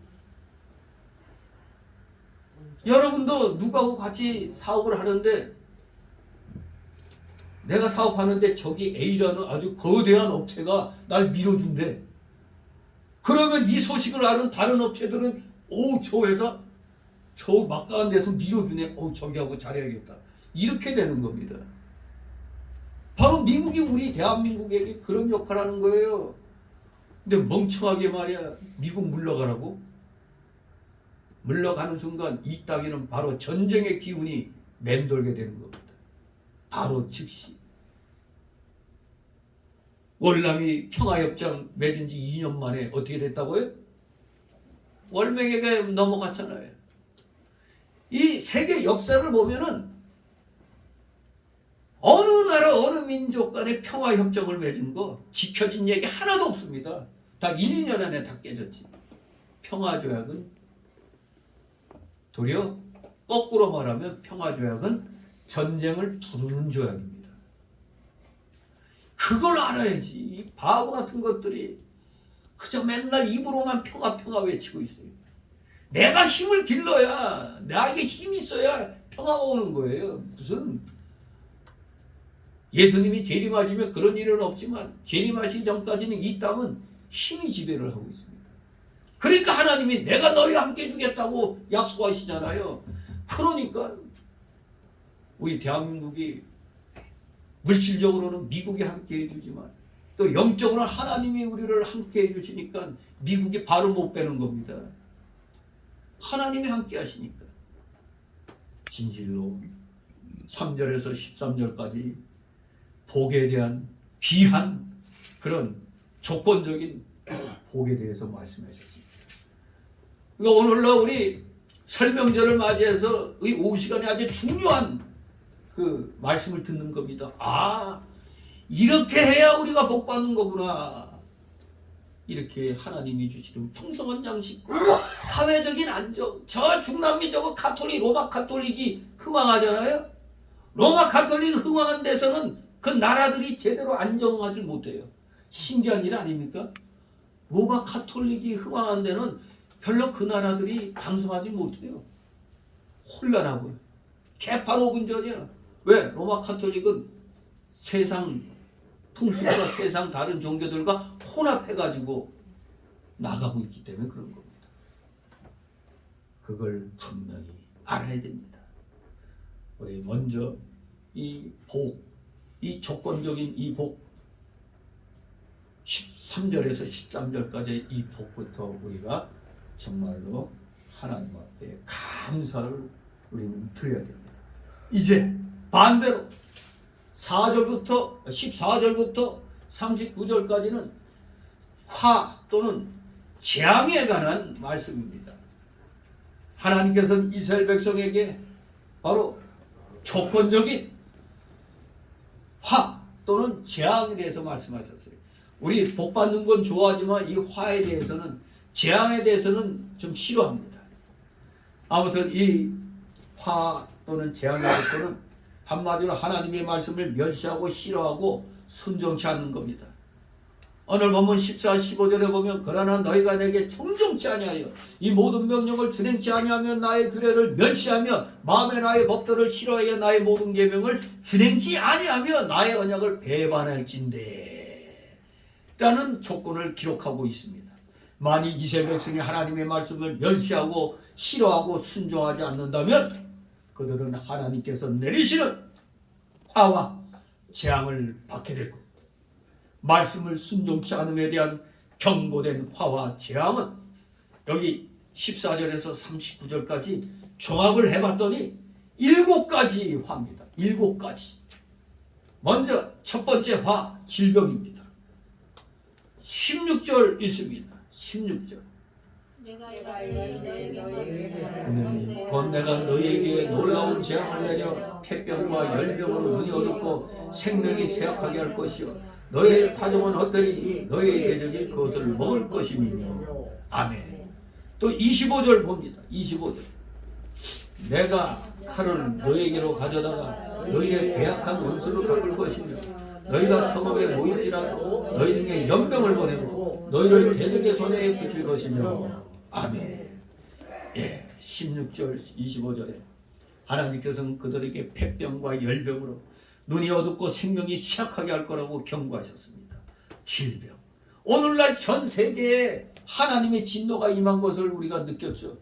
여러분도 누구하고 같이 사업을 하는데 내가 사업하는데 저기 A라는 아주 거대한 업체가 날 밀어준대. 그러면 이 소식을 아는 다른 업체들은 저 회사 저 막강한 데서 밀어주네. 저기하고 잘해야겠다. 이렇게 되는 겁니다. 바로 미국이 우리 대한민국에게 그런 역할을 하는 거예요. 근데 멍청하게 말이야. 미국 물러가라고? 물러가는 순간 이 땅에는 바로 전쟁의 기운이 맴돌게 되는 겁니다. 바로 즉시. 월남이 평화협정 맺은 지 2년 만에 어떻게 됐다고요? 월맹에게 넘어갔잖아요. 이 세계 역사를 보면은 어느 나라 어느 민족 간에 평화협정을 맺은 거 지켜진 얘기 하나도 없습니다. 다 1, 2년 안에 다 깨졌지. 평화조약은 도리어 거꾸로 말하면 평화조약은 전쟁을 부르는 조약입니다. 그걸 알아야지. 이 바보 같은 것들이 그저 맨날 입으로만 평화 평화 외치고 있어요. 내가 힘을 길러야 나에게 힘이 있어야 평화가 오는 거예요. 무슨 예수님이 재림하시면 그런 일은 없지만 재림하시기 전까지는 이 땅은 힘이 지배를 하고 있습니다. 그러니까 하나님이 내가 너희와 함께 해주겠다고 약속하시잖아요. 그러니까 우리 대한민국이 물질적으로는 미국이 함께 해주지만 또 영적으로는 하나님이 우리를 함께 해주시니까 미국이 발을 못 빼는 겁니다. 하나님이 함께 하시니까. 진실로 3절에서 13절까지 복에 대한 귀한 그런 조건적인 복에 대해서 말씀하셨습니다. 그러니까 오늘날 우리 설명절을 맞이해서 이 오후 시간에 아주 중요한 그 말씀을 듣는 겁니다. 이렇게 해야 우리가 복 받는 거구나. 이렇게 하나님이 주시는 풍성한 양식과 사회적인 안정. 저 중남미 저거 가톨릭 로마 가톨릭이 흥왕하잖아요. 로마 가톨릭 흥왕한 데서는 그 나라들이 제대로 안정하지 못해요. 신기한 일 아닙니까? 로마 가톨릭이 흥왕한 데는 별로 그 나라들이 강성하지 못해요. 혼란하고 개판오분전이야. 왜? 로마 가톨릭은 세상 풍습과 세상 다른 종교들과 혼합해가지고 나가고 있기 때문에 그런 겁니다. 그걸 분명히 알아야 됩니다. 우리 먼저 이 복, 이 조건적인 이 복 13절에서 13절까지 이 복부터 우리가 정말로 하나님 앞에 감사를 우리는 드려야 됩니다. 이제 반대로 14절부터 39절까지는 화 또는 재앙에 관한 말씀입니다. 하나님께서는 이스라엘 백성에게 바로 조건적인 화 또는 재앙에 대해서 말씀하셨어요. 우리 복 받는 건 좋아하지만 이 화에 대해서는 재앙에 대해서는 좀 싫어합니다. 아무튼 이 화 또는 재앙의 조건은 한마디로 하나님의 말씀을 멸시하고 싫어하고 순종치 않는 겁니다. 오늘 본문 14, 15절에 보면 그러나 너희가 내게 청종치 아니하여 이 모든 명령을 준행치 아니하며 나의 규례를 멸시하며 마음에 나의 법도를 싫어하여 나의 모든 계명을 준행치 아니하며 나의 언약을 배반할진대 라는 조건을 기록하고 있습니다. 만일 이스라엘 백성이 하나님의 말씀을 멸시하고 싫어하고 순종하지 않는다면 그들은 하나님께서 내리시는 화와 재앙을 받게 될 겁니다. 말씀을 순종치 않음에 대한 경고된 화와 재앙은 여기 14절에서 39절까지 종합을 해봤더니 7가지 화입니다. 7가지. 먼저 첫 번째 화, 질병입니다. 16절 있습니다. 16절. 곧 내가 너희에게 놀라운 재앙을 내려 폐병과 열병으로 눈이 어둡고 생명이 쇠약하게 할 것이요 너희의 파종은 헛되리니 너희의 대적이 그것을 먹을 것이니며. 아멘. 또 25절 봅니다. 25절. 내가 칼을 너에게로 가져다가 너희의 배악한 원수를 갚을 것이며 너희가 성읍에 모일지라도 너희 중에 연병을 보내고 너희를 대적의 손에 붙일 것이며 아멘. 예, 16절 25절에 하나님께서는 그들에게 폐병과 열병으로 눈이 어둡고 생명이 쇠약하게 할 거라고 경고하셨습니다. 질병. 오늘날 전 세계에 하나님의 진노가 임한 것을 우리가 느꼈죠.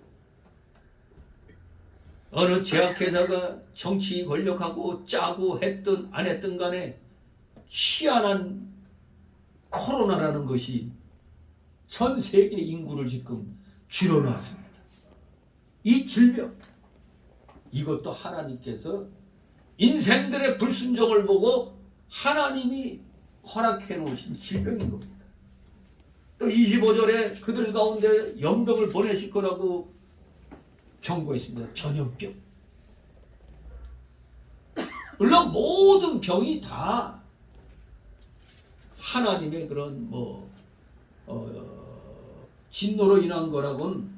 어느 제약회사가 정치 권력하고 짜고 했든 안 했든 간에 희한한 코로나라는 것이 전 세계 인구를 지금 줄여놨습니다. 이 질병, 이것도 하나님께서 인생들의 불순종을 보고 하나님이 허락해 놓으신 질병인 겁니다. 또 25절에 그들 가운데 연병을 보내실 거라고 경고했습니다. 전염병. 물론 모든 병이 다 하나님의 그런 진노로 인한 거라고는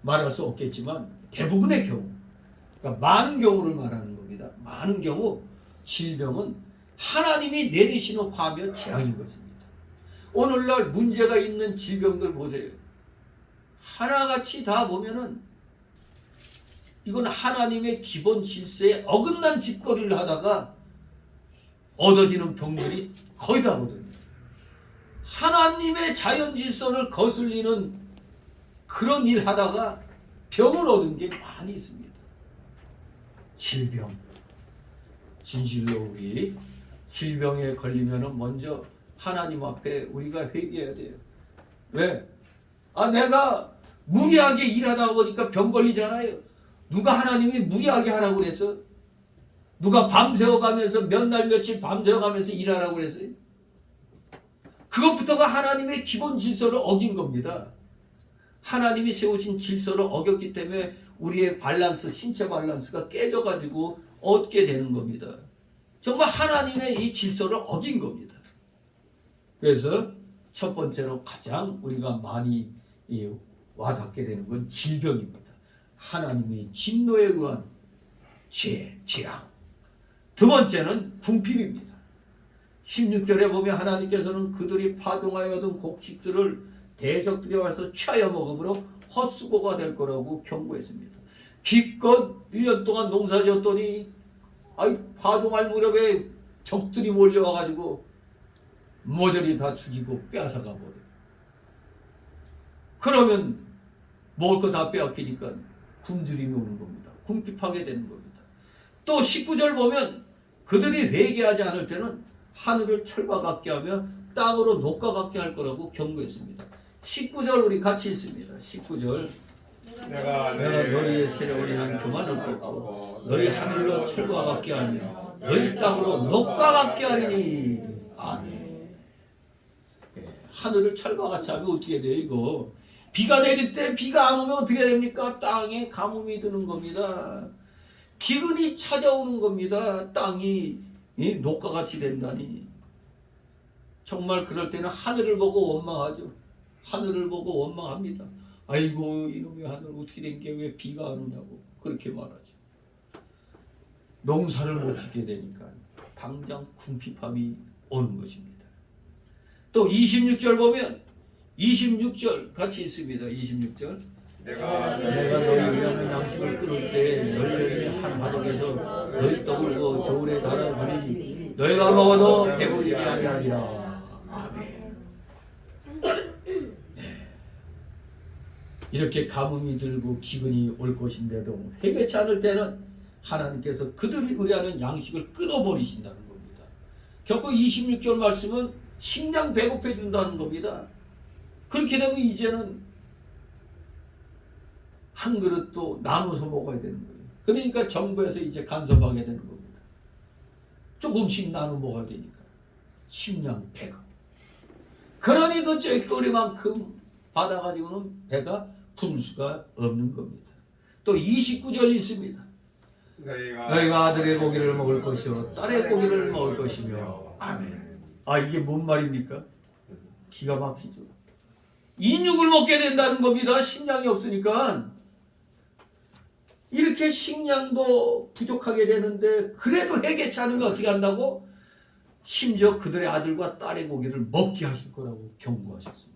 말할 수 없겠지만 대부분의 경우, 그러니까 많은 경우를 말하는 겁니다. 많은 경우 질병은 하나님이 내리시는 화며 재앙인 것입니다. 오늘날 문제가 있는 질병들 보세요. 하나같이 다 보면은 이건 하나님의 기본 질서에 어긋난 짓거리를 하다가 얻어지는 병들이 거의 다거든요. 하나님의 자연 질서를 거슬리는 그런 일 하다가 병을 얻은 게 많이 있습니다. 질병. 진실로 우리 질병에 걸리면은 먼저 하나님 앞에 우리가 회개해야 돼요. 왜? 내가 무리하게 일하다 보니까 병 걸리잖아요. 누가 하나님이 무리하게 하라고 그랬어? 누가 밤새워 가면서 몇 날 며칠 밤새워 가면서 일하라고 그랬어요? 그것부터가 하나님의 기본 질서를 어긴 겁니다. 하나님이 세우신 질서를 어겼기 때문에 우리의 밸런스, 신체 밸런스가 깨져가지고 얻게 되는 겁니다. 정말 하나님의 이 질서를 어긴 겁니다. 그래서 첫 번째로 가장 우리가 많이 와닿게 되는 건 질병입니다. 하나님의 진노에 의한 재앙. 두 번째는 궁핍입니다. 16절에 보면 하나님께서는 그들이 파종하여 얻은 곡식들을 대적들이 와서 취하여 먹음으로 헛수고가 될 거라고 경고했습니다. 기껏 1년 동안 농사 지었더니 파종할 무렵에 적들이 몰려와가지고 모조리 다 죽이고 빼앗아가 버려요. 그러면 먹을 거 다 빼앗기니까 굶주림이 오는 겁니다. 궁핍하게 되는 겁니다. 또 19절 보면 그들이 회개하지 않을 때는 하늘을 철과 같게 하며 땅으로 녹과 같게 할 거라고 경고했습니다. 19절 우리 같이 읽습니다. 19절 내가 너희의 세력을 인한 교만을 꺾고 너희 하늘로 철과 같게 하며 너희 땅으로 녹과 같게 하리니 아멘. 하늘을 철과 같이 하면 어떻게 돼요 이거? 비가 내릴 때 비가 안 오면 어떻게 됩니까? 땅에 가뭄이 드는 겁니다. 기근이 찾아오는 겁니다. 땅이 녹과같이 된다니. 정말 그럴 때는 하늘을 보고 원망하죠. 하늘을 보고 원망합니다. 아이고 이놈의 하늘 어떻게 된 게 왜 비가 안 오냐고 그렇게 말하죠. 농사를 못 짓게 되니까 당장 궁핍함이 오는 것입니다. 또 26절 보면 26절 같이 있습니다. 26절 내가 너희 위하는 양식을 끊을 때 열여인의 한 가족에서 너희 떡을 그 저울에 달아주리니 너희가 먹어도 배부르지 아니하리라. 아멘. 이렇게 가뭄이 들고 기근이 올 것인데도 회개치 않을 때는 하나님께서 그들이 의뢰하는 양식을 끊어버리신다는 겁니다. 결국 26절 말씀은 식량 배고파 준다는 겁니다. 그렇게 되면 이제는 한 그릇도 나눠서 먹어야 되는 거예요. 그러니까 정부에서 이제 간섭하게 되는 겁니다. 조금씩 나눠 먹어야 되니까. 식량 배가. 그러니 그 쬐거리만큼 받아가지고는 배가 부를 수가 없는 겁니다. 또 29절 있습니다. 너희가 아들의 고기를 먹을 것이요 딸의 고기를 먹을 것이며 아멘. 이게 뭔 말입니까? 기가 막히죠. 인육을 먹게 된다는 겁니다. 식량이 없으니까. 이렇게 식량도 부족하게 되는데 그래도 해결치 않으면 어떻게 한다고? 심지어 그들의 아들과 딸의 고기를 먹게 하실 거라고 경고하셨습니다.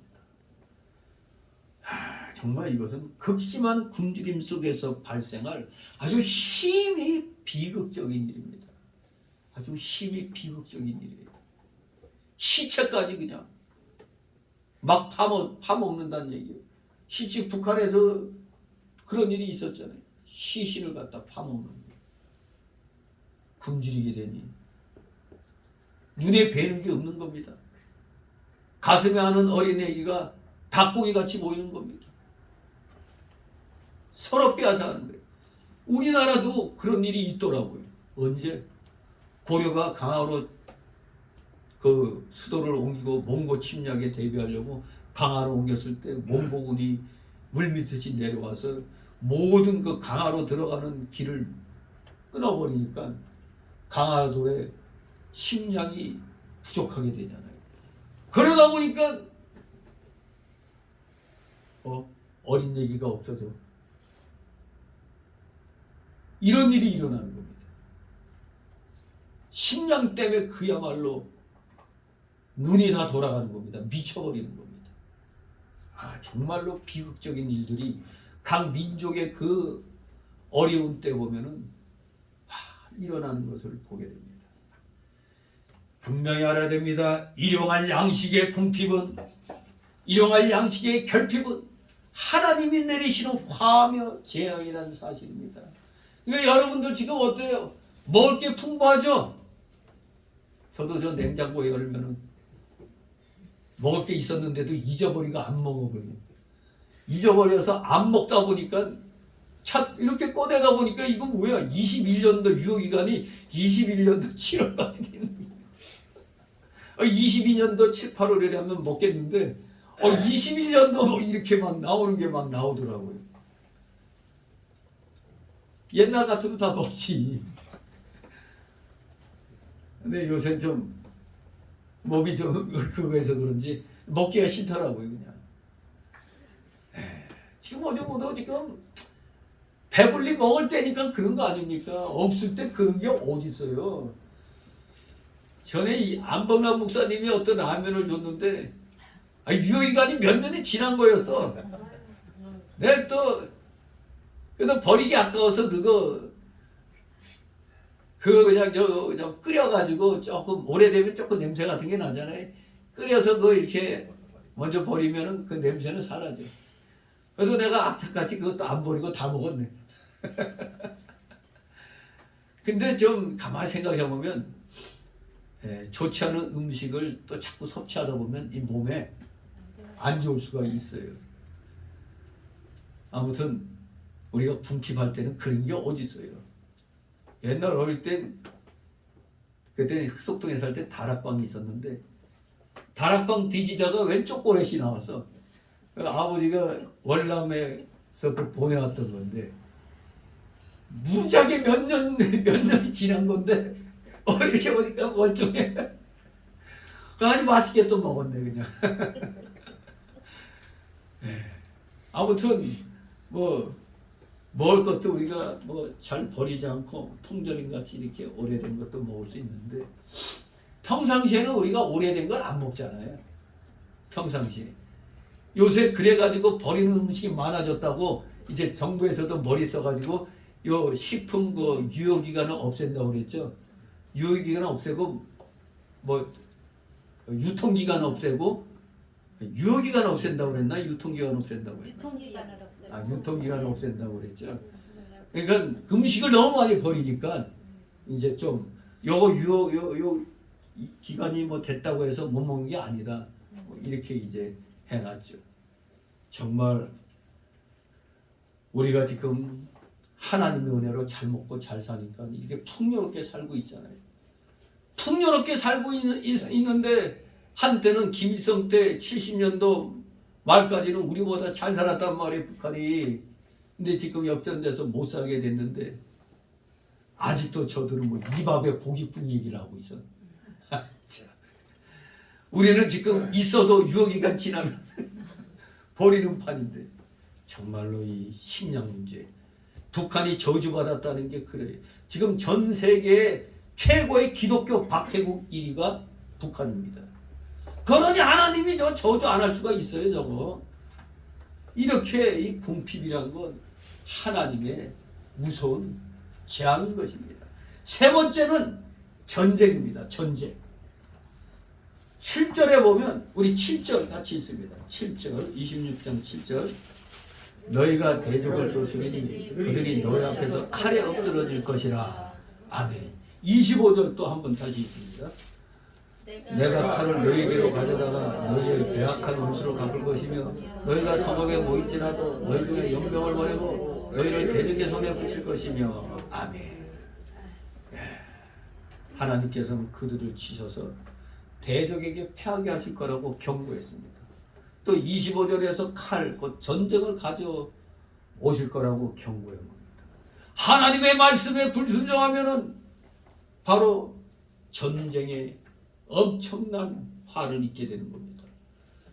정말 이것은 극심한 굶주림 속에서 발생할 아주 심히 비극적인 일입니다. 아주 심히 비극적인 일이에요. 시체까지 그냥 막 파먹는다는 얘기예요. 실제 북한에서 그런 일이 있었잖아요. 시신을 갖다 파먹는 거예요. 굶주리게 되니 눈에 뵈는 게 없는 겁니다. 가슴에 하는 어린애기가 닭고기 같이 보이는 겁니다. 서로 빼앗아가는 거예요. 우리나라도 그런 일이 있더라고요. 언제? 고려가 강화로 그 수도를 옮기고 몽고 침략에 대비하려고 강화로 옮겼을 때 몽고군이 물밑듯이 내려와서 모든 그 강화로 들어가는 길을 끊어버리니까 강화도에 식량이 부족하게 되잖아요. 그러다 보니까 어린 얘기가 없어져. 이런 일이 일어나는 겁니다. 식량 때문에 그야말로 눈이 다 돌아가는 겁니다. 미쳐버리는 겁니다. 정말로 비극적인 일들이 각 민족의 그 어려운 때 보면은 일어나는 것을 보게 됩니다. 분명히 알아야 됩니다. 일용할 양식의 궁핍은, 일용할 양식의 결핍은 하나님이 내리시는 화며 재앙이라는 사실입니다. 그러니까 여러분들 지금 어때요? 먹을 게 풍부하죠? 저도 저 냉장고에 열면은 먹을 게 있었는데도 잊어버리고 안 먹어버려요. 잊어버려서 안 먹다 보니까 이렇게 꺼내다 보니까 이거 뭐야? 21년도 유효기간이 21년도 7월까지 되는 거예요. 22년도 7, 8월에 하면 먹겠는데 21년도 뭐 이렇게 막 나오는 게 막 나오더라고요. 옛날 같으면 다 먹지. 근데 요새 좀 몸이 좀 그거해서 그런지 먹기가 싫더라고요. 그냥. 지금 어쩌고도 지금 배불리 먹을 때니까 그런 거 아닙니까? 없을 때 그런 게 어디 있어요. 전에 이 안봉남 목사님이 어떤 라면을 줬는데 유효기간이 몇 년이 지난 거였어. 내가 또 그래도 버리기 아까워서 그거 그냥 끓여가지고 조금 오래되면 조금 냄새 같은 게 나잖아요. 끓여서 그거 이렇게 먼저 버리면은 그 냄새는 사라져. 그래서 내가 악착같이 그것도 안 버리고 다 먹었네. 근데 좀 가만히 생각해보면 좋지 않은 음식을 또 자꾸 섭취하다 보면 이 몸에 안 좋을 수가 있어요. 아무튼 우리가 궁핍할 때는 그런 게 어디 있어요. 옛날 어릴 땐 그때 흑석동에 살 때 다락방이 있었는데 다락방 뒤지다가 왼쪽 고렛이 나왔어. 아버지가 월남에서 그 보내왔던 건데 무지하게 몇 년이 지난 건데 이렇게 보니까 멀쩡해. 아주 맛있게 또 먹었네 그냥. 아무튼 먹을 것도 우리가 잘 버리지 않고 통조림 같이 이렇게 오래된 것도 먹을 수 있는데 평상시에는 우리가 오래된 걸 안 먹잖아요. 평상시에. 요새 그래가지고 버리는 음식이 많아졌다고 이제 정부에서도 머리 써가지고 요 식품 그 유효기간을 없앤다고 그랬죠. 유효기간을 없애고 유통기간을 없애고 유효기간을 없앤다고 그랬나? 유통기간을 없앤다고 그랬나? 유통기간을 없애고. 유통기간을 없앤다고 그랬죠. 그러니까 음식을 너무 많이 버리니까 이제 좀 요 기간이 됐다고 해서 못 먹는 게 아니다. 이렇게 이제 해놨죠. 정말 우리가 지금 하나님의 은혜로 잘 먹고 잘 사니까 이렇게 풍요롭게 살고 있잖아요. 풍요롭게 살고 있는데 한때는 김일성 때 70년도 말까지는 우리보다 잘 살았단 말이에요, 북한이. 근데 지금 역전돼서 못 살게 됐는데 아직도 저들은 이 밥에 고깃국 얘기를 하고 있어. 우리는 지금 있어도 유효기간 지나면 버리는 판인데 정말로 이 식량 문제 북한이 저주받았다는 게 그래요. 지금 전 세계 최고의 기독교 박해국 1위가 북한입니다. 그러니 하나님이 저 저주 안 할 수가 있어요, 저거. 이렇게 이 궁핍이란 건 하나님의 무서운 재앙인 것입니다. 세 번째는 전쟁입니다. 전쟁. 7절에 보면 우리 7절 같이 있습니다. 7절 26장 7절 너희가 대적을 쫓으리니 그들이 너희 앞에서 칼에 엎드러질 것이라. 아멘. 25절 또 한 번 다시 있습니다. 내가 칼을 너희에게로 가져다가 너희의 배악한 음수로 갚을 것이며 너희가 성읍에 모일지라도 너희 중에 연병을 보내고 너희를 대적의 손에 붙일 것이며. 아멘. 하나님께서는 그들을 치셔서 대적에게 패하게 하실 거라고 경고했습니다. 또 25절에서 칼, 곧 전쟁을 가져오실 거라고 경고한 겁니다. 하나님의 말씀에 불순종하면은 바로 전쟁에 엄청난 화를 입게 되는 겁니다.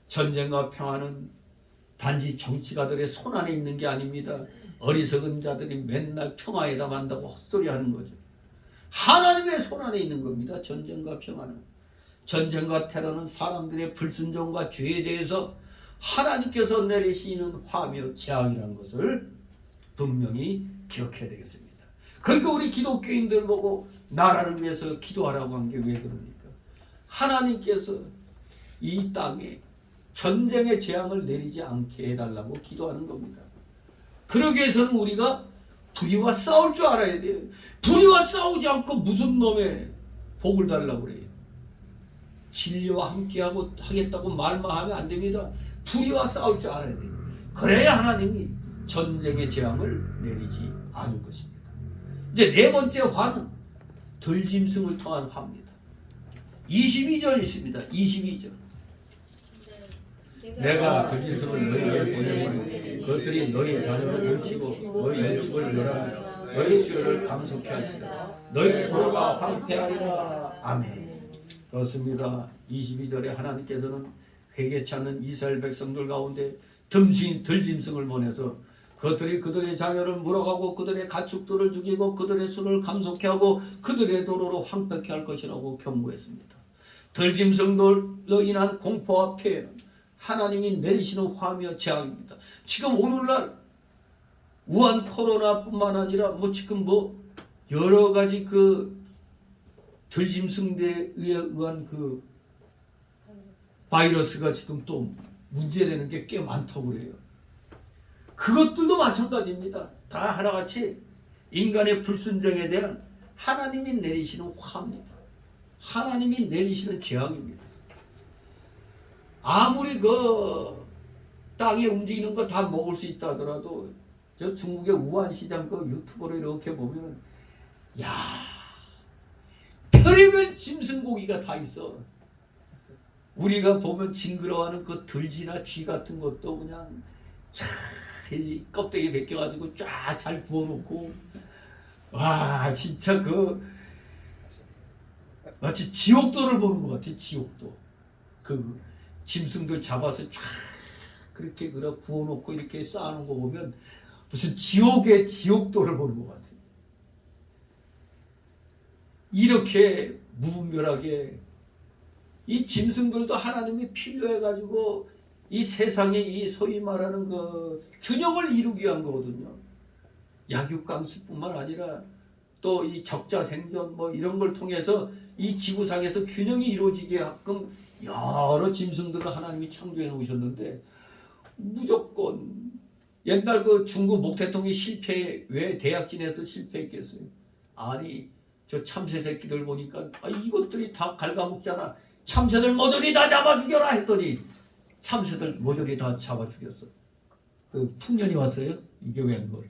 전쟁과 평화는 단지 정치가들의 손안에 있는 게 아닙니다. 어리석은 자들이 맨날 평화에다 만다고 헛소리하는 거죠. 하나님의 손안에 있는 겁니다. 전쟁과 평화는. 전쟁과 테러는 사람들의 불순종과 죄에 대해서 하나님께서 내리시는 화며 재앙이라는 것을 분명히 기억해야 되겠습니다. 그러니까 우리 기독교인들 보고 나라를 위해서 기도하라고 한 게 왜 그럽니까? 하나님께서 이 땅에 전쟁의 재앙을 내리지 않게 해달라고 기도하는 겁니다. 그러기 위해서는 우리가 불의와 싸울 줄 알아야 돼요. 불의와 싸우지 않고 무슨 놈의 복을 달라고 그래요. 진리와 함께하고 하겠다고 말만 하면 안 됩니다. 불의와 싸울 줄 알아야 돼요. 그래야 하나님이 전쟁의 재앙을 내리지 않을 것입니다. 이제 네 번째 화는 들짐승을 통한 화입니다. 22절 있습니다. 22절. 내가 들짐승을 너희에게 보내면 그것들이 너희 자녀를 훔치고 너희 유축을 멸하며 너희 수요를 감속해 할지라 너희 도로가 황폐하리라. 아멘. 그렇습니다. 22절에 하나님께서는 회개치 않는 이스라엘 백성들 가운데 들짐승을 보내서 그것들이 그들의 자녀를 물어가고 그들의 가축들을 죽이고 그들의 수를 감속해 하고 그들의 도로로 황폐케 할 것이라고 경고했습니다. 들짐승들로 인한 공포와 폐해는 하나님이 내리시는 화며 재앙입니다. 지금 오늘날 우한 코로나뿐만 아니라 지금 여러 가지 그 들짐승대에 의한 그 바이러스가 지금 또 문제되는 게 꽤 많다고 그래요. 그것들도 마찬가지입니다. 다 하나같이 인간의 불순종에 대한 하나님이 내리시는 화입니다. 하나님이 내리시는 재앙입니다. 아무리 그 땅에 움직이는 거 다 먹을 수 있다 하더라도 저 중국의 우한시장 그 유튜브로 이렇게 보면 야 별의별 짐승고기가 다 있어. 우리가 보면 징그러워하는 그 들쥐나 쥐 같은 것도 그냥 이 껍데기 벗겨가지고 쫙 잘 구워놓고 와 진짜 그 마치 지옥도를 보는 것 같아. 지옥도. 그 짐승들 잡아서 쫙 그렇게 구워놓고 이렇게 쌓아놓은 거 보면 무슨 지옥의 지옥도를 보는 것 같아. 이렇게 무분별하게 이 짐승들도 하나님이 필요해가지고 이 세상에 이 소위 말하는 그 균형을 이루기 위한 거거든요. 약육강식뿐만 아니라 또 이 적자 생존 이런 걸 통해서 이 지구상에서 균형이 이루어지게 하끔 여러 짐승들을 하나님이 창조해 놓으셨는데 무조건 옛날 그 중국 목태통이 왜 대약진에서 실패했겠어요? 아니 저 참새 새끼들 보니까 이것들이 다 갉아먹잖아. 참새들 모조리 다 잡아 죽여라 했더니 참새들 모조리 다 잡아 죽였어. 그 풍년이 왔어요? 이게 웬 걸?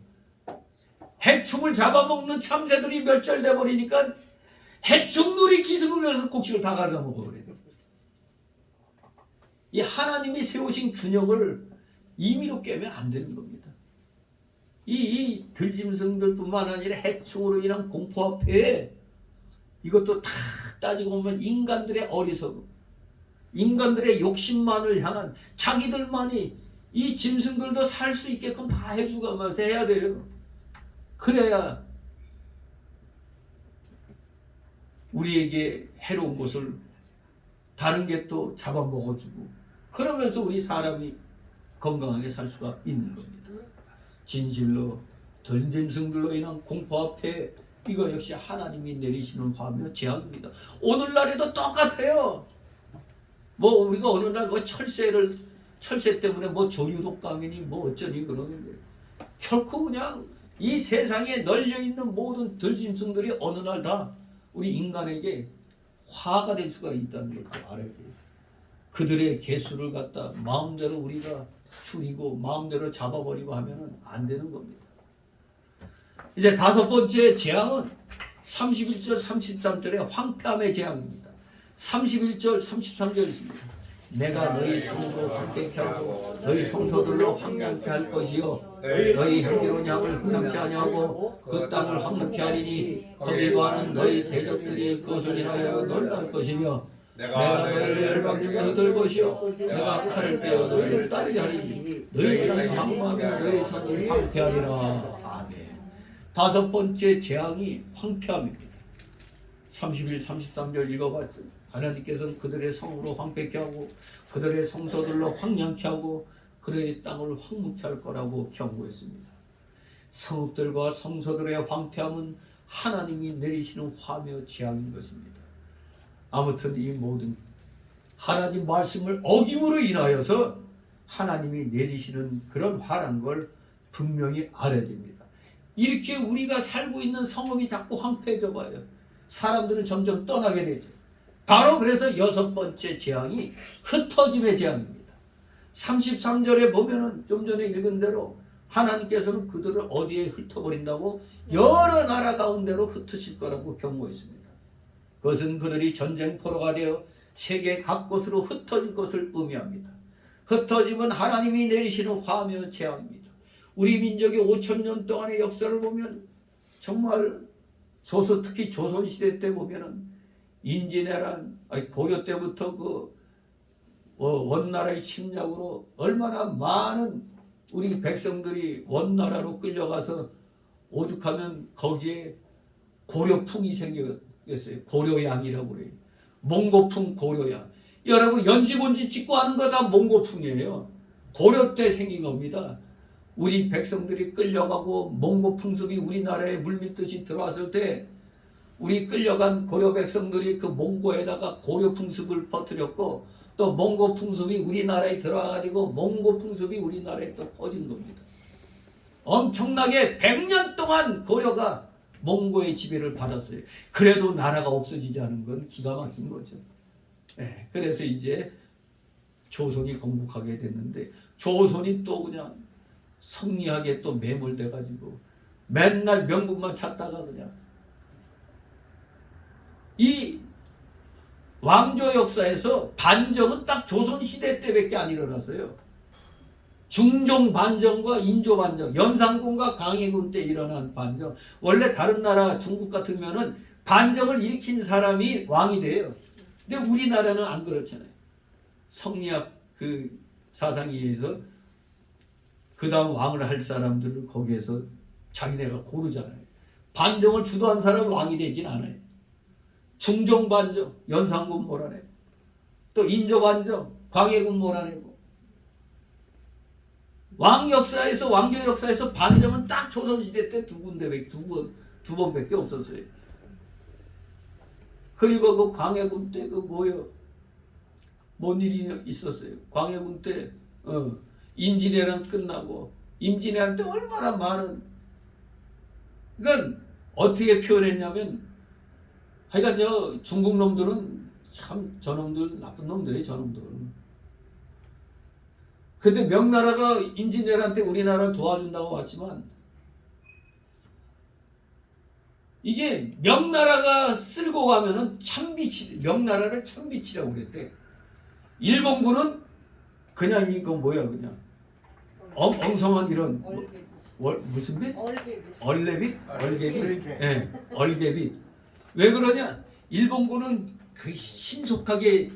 해충을 잡아먹는 참새들이 멸절돼 버리니까 해충들이 기승을 해서 곡식을 다 갉아먹어 버려요. 이 하나님이 세우신 균형을 임의로 깨면 안 되는 겁니다. 이 들짐승들뿐만 아니라 해충으로 인한 공포와 폐해 이것도 다 따지고 보면 인간들의 어리석음, 인간들의 욕심만을 향한 자기들만이 이 짐승들도 살 수 있게끔 다 해주가면서 해야 돼요. 그래야 우리에게 해로운 것을 다른 게 또 잡아먹어주고 그러면서 우리 사람이 건강하게 살 수가 있는 겁니다. 진실로 들짐승들로 인한 공포 앞에 이거 역시 하나님이 내리시는 화며 재앙입니다. 오늘날에도 똑같아요. 뭐 우리가 어느 날 뭐 철새 때문에 뭐 조류독감이니 뭐 어쩌니 그러는데 결코 그냥 이 세상에 널려 있는 모든 들짐승들이 어느 날 다 우리 인간에게 화가 될 수가 있다는 걸 알아야 돼요. 그들의 개수를 갖다 마음대로 우리가 줄이고 마음대로 잡아버리고 하면은 안 되는 겁니다. 이제 다섯 번째 재앙은 31절 33절의 황폐함의 재앙입니다. 31절 33절 있습니다. 내가 너희 성으로 황폐케 하고 너희 성소들로 황량케 할 것이요 너희 향기로운 향을 흠양치 아니하고 그 땅을 황무케 하리니 거기 거하는 너희 대적들이 그것을 인하여 놀랄 것이며 내가 너희를 열방 중에 얻을 것이요 내가 칼을 빼어 너희를 따르게 하리니 너희 땅이 황무하며 너희 성이 황폐하리라. 아멘. 다섯 번째 재앙이 황폐함입니다. 31, 33절 읽어봤죠. 하나님께서는 그들의 성으로 황폐케 하고 그들의 성소들로 황량케 하고 그들의 땅을 황무케 할 거라고 경고했습니다. 성읍들과 성소들의 황폐함은 하나님이 내리시는 화며 재앙인 것입니다. 아무튼 이 모든 하나님 말씀을 어김으로 인하여서 하나님이 내리시는 그런 화라는 걸 분명히 알아야 됩니다. 이렇게 우리가 살고 있는 성읍이 자꾸 황폐해져 봐요. 사람들은 점점 떠나게 되죠. 바로 그래서 여섯 번째 재앙이 흩어짐의 재앙입니다. 33절에 보면은 좀 전에 읽은 대로 하나님께서는 그들을 어디에 흩어버린다고 여러 나라 가운데로 흩으실 거라고 경고했습니다. 그것은 그들이 전쟁포로가 되어 세계 각곳으로 흩어질 것을 의미합니다. 흩어짐은 하나님이 내리시는 화며 재앙입니다. 우리 민족의 5,000년 동안의 역사를 보면 정말 특히 조선시대 때 보면은 임진왜란 고려 때부터 그 원나라의 침략으로 얼마나 많은 우리 백성들이 원나라로 끌려가서 오죽하면 거기에 고려풍이 생겼어요. 고려양이라고 그래요. 몽고풍 고려양. 여러분 연지곤지 찍고 하는 거 다 몽고풍이에요. 고려 때 생긴 겁니다. 우리 백성들이 끌려가고 몽고풍습이 우리나라에 물밀듯이 들어왔을 때 우리 끌려간 고려 백성들이 그 몽고에다가 고려 풍습을 퍼뜨렸고 또 몽고 풍습이 우리나라에 들어와가지고 몽고 풍습이 우리나라에 또 퍼진 겁니다. 엄청나게 100년 동안 고려가 몽고의 지배를 받았어요. 그래도 나라가 없어지지 않은 건 기가 막힌 거죠. 네, 그래서 이제 조선이 건국하게 됐는데 조선이 또 그냥 성리하게 또 매몰돼가지고 맨날 명분만 찾다가 그냥 이 왕조 역사에서 반정은 딱 조선시대 때밖에 안 일어났어요. 중종 반정과 인조 반정, 연산군과 강해군 때 일어난 반정. 원래 다른 나라 중국 같으면은 반정을 일으킨 사람이 왕이 돼요. 근데 우리나라는 안 그렇잖아요. 성리학 그 사상에 의해서 그 다음 왕을 할 사람들을 거기에서 자기네가 고르잖아요. 반정을 주도한 사람은 왕이 되진 않아요. 중종 반정, 연산군 몰아내고 또 인조 반정, 광해군 몰아내고 왕조 역사에서 반정은 딱 조선시대 때 두 번밖에 없었어요. 그리고 그 광해군 때 그 뭔 일이 있었어요. 광해군 때 임진왜란 끝나고 임진왜란 때 얼마나 많은 그러니까 어떻게 표현했냐면 하여간 저 중국 놈들은 참 저놈들 나쁜 놈들이 저놈들은. 근데 명나라가 임진왜란 때 우리나라를 도와준다고 왔지만 이게 명나라가 쓸고 가면은 명나라를 참비치라고 그랬대. 일본군은 그냥 이거 뭐야 그냥 엉성한 이런 무슨 빛? 얼레빛? 예, 얼개빛. 왜 그러냐? 일본군은 그 신속하게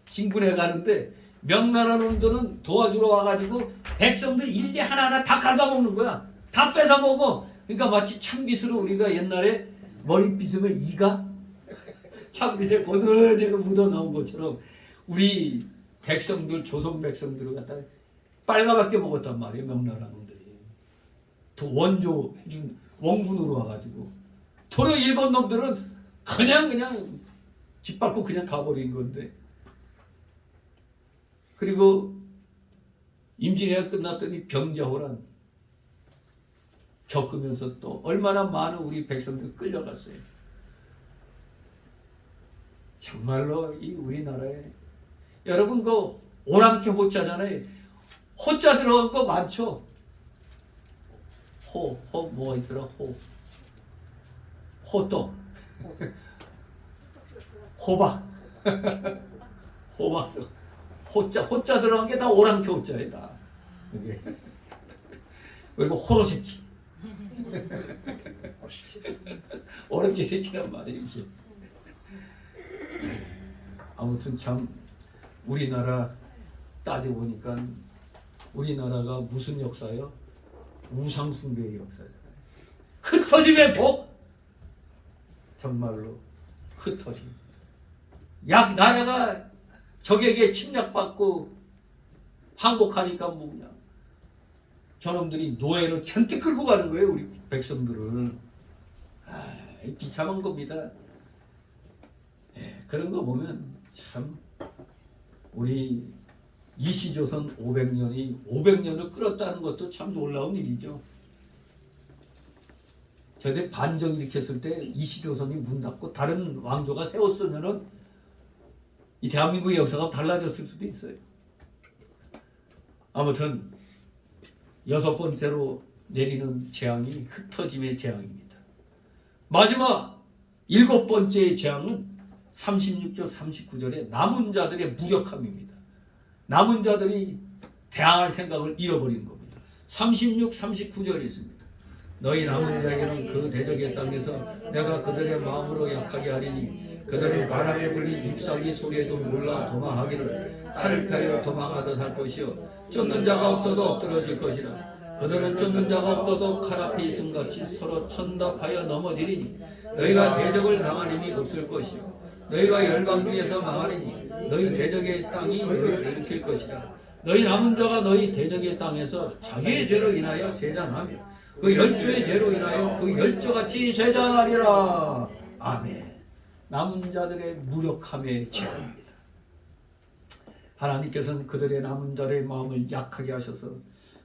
진군해 가는데 명나라 놈들은 도와주러 와가지고 백성들 일일이 하나하나 다 갉아먹는 거야. 다 뺏어 먹어. 그러니까 마치 참빗으로 우리가 옛날에 머리 빗으면 이가 참빗에 고스란히 묻어 나온 것처럼 우리 백성들, 조선 백성들을 갖다 빨가벗게 먹었단 말이에요. 명나라 놈들이. 또 원조 해준 원군으로 와가지고. 도로 일본 놈들은 그냥 짓밟고 그냥 가버린 건데. 그리고 임진왜란 끝났더니 병자호란 겪으면서 또 얼마나 많은 우리 백성들 끌려갔어요. 정말로 이 우리나라에 여러분 그 오랑캐 호자잖아요. 호자 들어간 거 많죠. 호 뭐가 있더라. 호떡 호박 호박도 호자 들어간 게 다 오랑캐 호자예요. 다. 그게. 그리고 호로새끼 오랑캐 새끼란 말이에요. 이게. 아무튼 참 우리나라 따져보니까 우리나라가 무슨 역사요? 우상숭배의 역사잖아요. 흩어짐의 복? 정말로 흩어짐. 약 나라가 적에게 침략받고 항복하니까 뭐냐. 저놈들이 노예로 잔뜩 끌고 가는 거예요. 우리 백성들을. 비참한 겁니다. 그런 거 보면 참 우리 이시조선 500년을 끌었다는 것도 참 놀라운 일이죠. 저때 반정 일으켰을 때 이시조선이 문 닫고 다른 왕조가 세웠으면은 이 대한민국의 역사가 달라졌을 수도 있어요. 아무튼 6번째로 내리는 재앙이 흩어짐의 재앙입니다. 마지막 7번째의 재앙은 36절 39절에 남은 자들의 무력함입니다. 남은 자들이 대항할 생각을 잃어버린 겁니다. 36, 39절이 있습니다. 너희 남은 자에게는 그 대적의 땅에서 내가 그들의 마음으로 약하게 하리니 그들은 바람에 불린 잎사귀 소리에도 몰라 도망하기를 칼을 펴여 도망하듯 할 것이요 쫓는 자가 없어도 엎드러질 것이라. 그들은 쫓는 자가 없어도 칼 앞에 있음 같이 서로 천답하여 넘어지리니 너희가 대적을 당하리니 없을 것이요 너희가 열방 중에서 망하리니 너희 대적의 땅이 너희를 일으킬 것이다. 너희 남은 자가 너희 대적의 땅에서 자기의 죄로 인하여 세잔하며 그 열조의 죄로 인하여 그 열조같이 세잔하리라. 아멘. 남은 자들의 무력함의 재앙입니다. 하나님께서는 그들의 남은 자들의 마음을 약하게 하셔서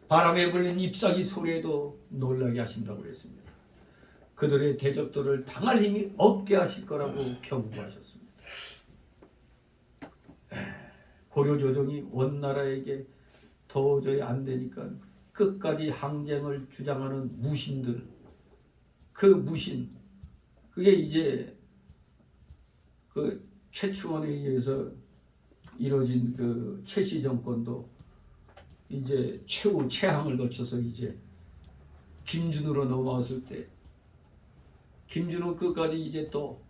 바람에 불린 잎사귀 소리에도 놀라게 하신다고 했습니다. 그들의 대적들을 당할 힘이 없게 하실 거라고 경고하셨습니다. 고려 조정이 원나라에게 도저히 안 되니까 끝까지 항쟁을 주장하는 무신들, 그 무신, 그게 이제 그 최충원에 의해서 이루어진 그 최씨 정권도 이제 최후 최항을 거쳐서 이제 김준으로 넘어왔을 때 김준은 끝까지 이제 또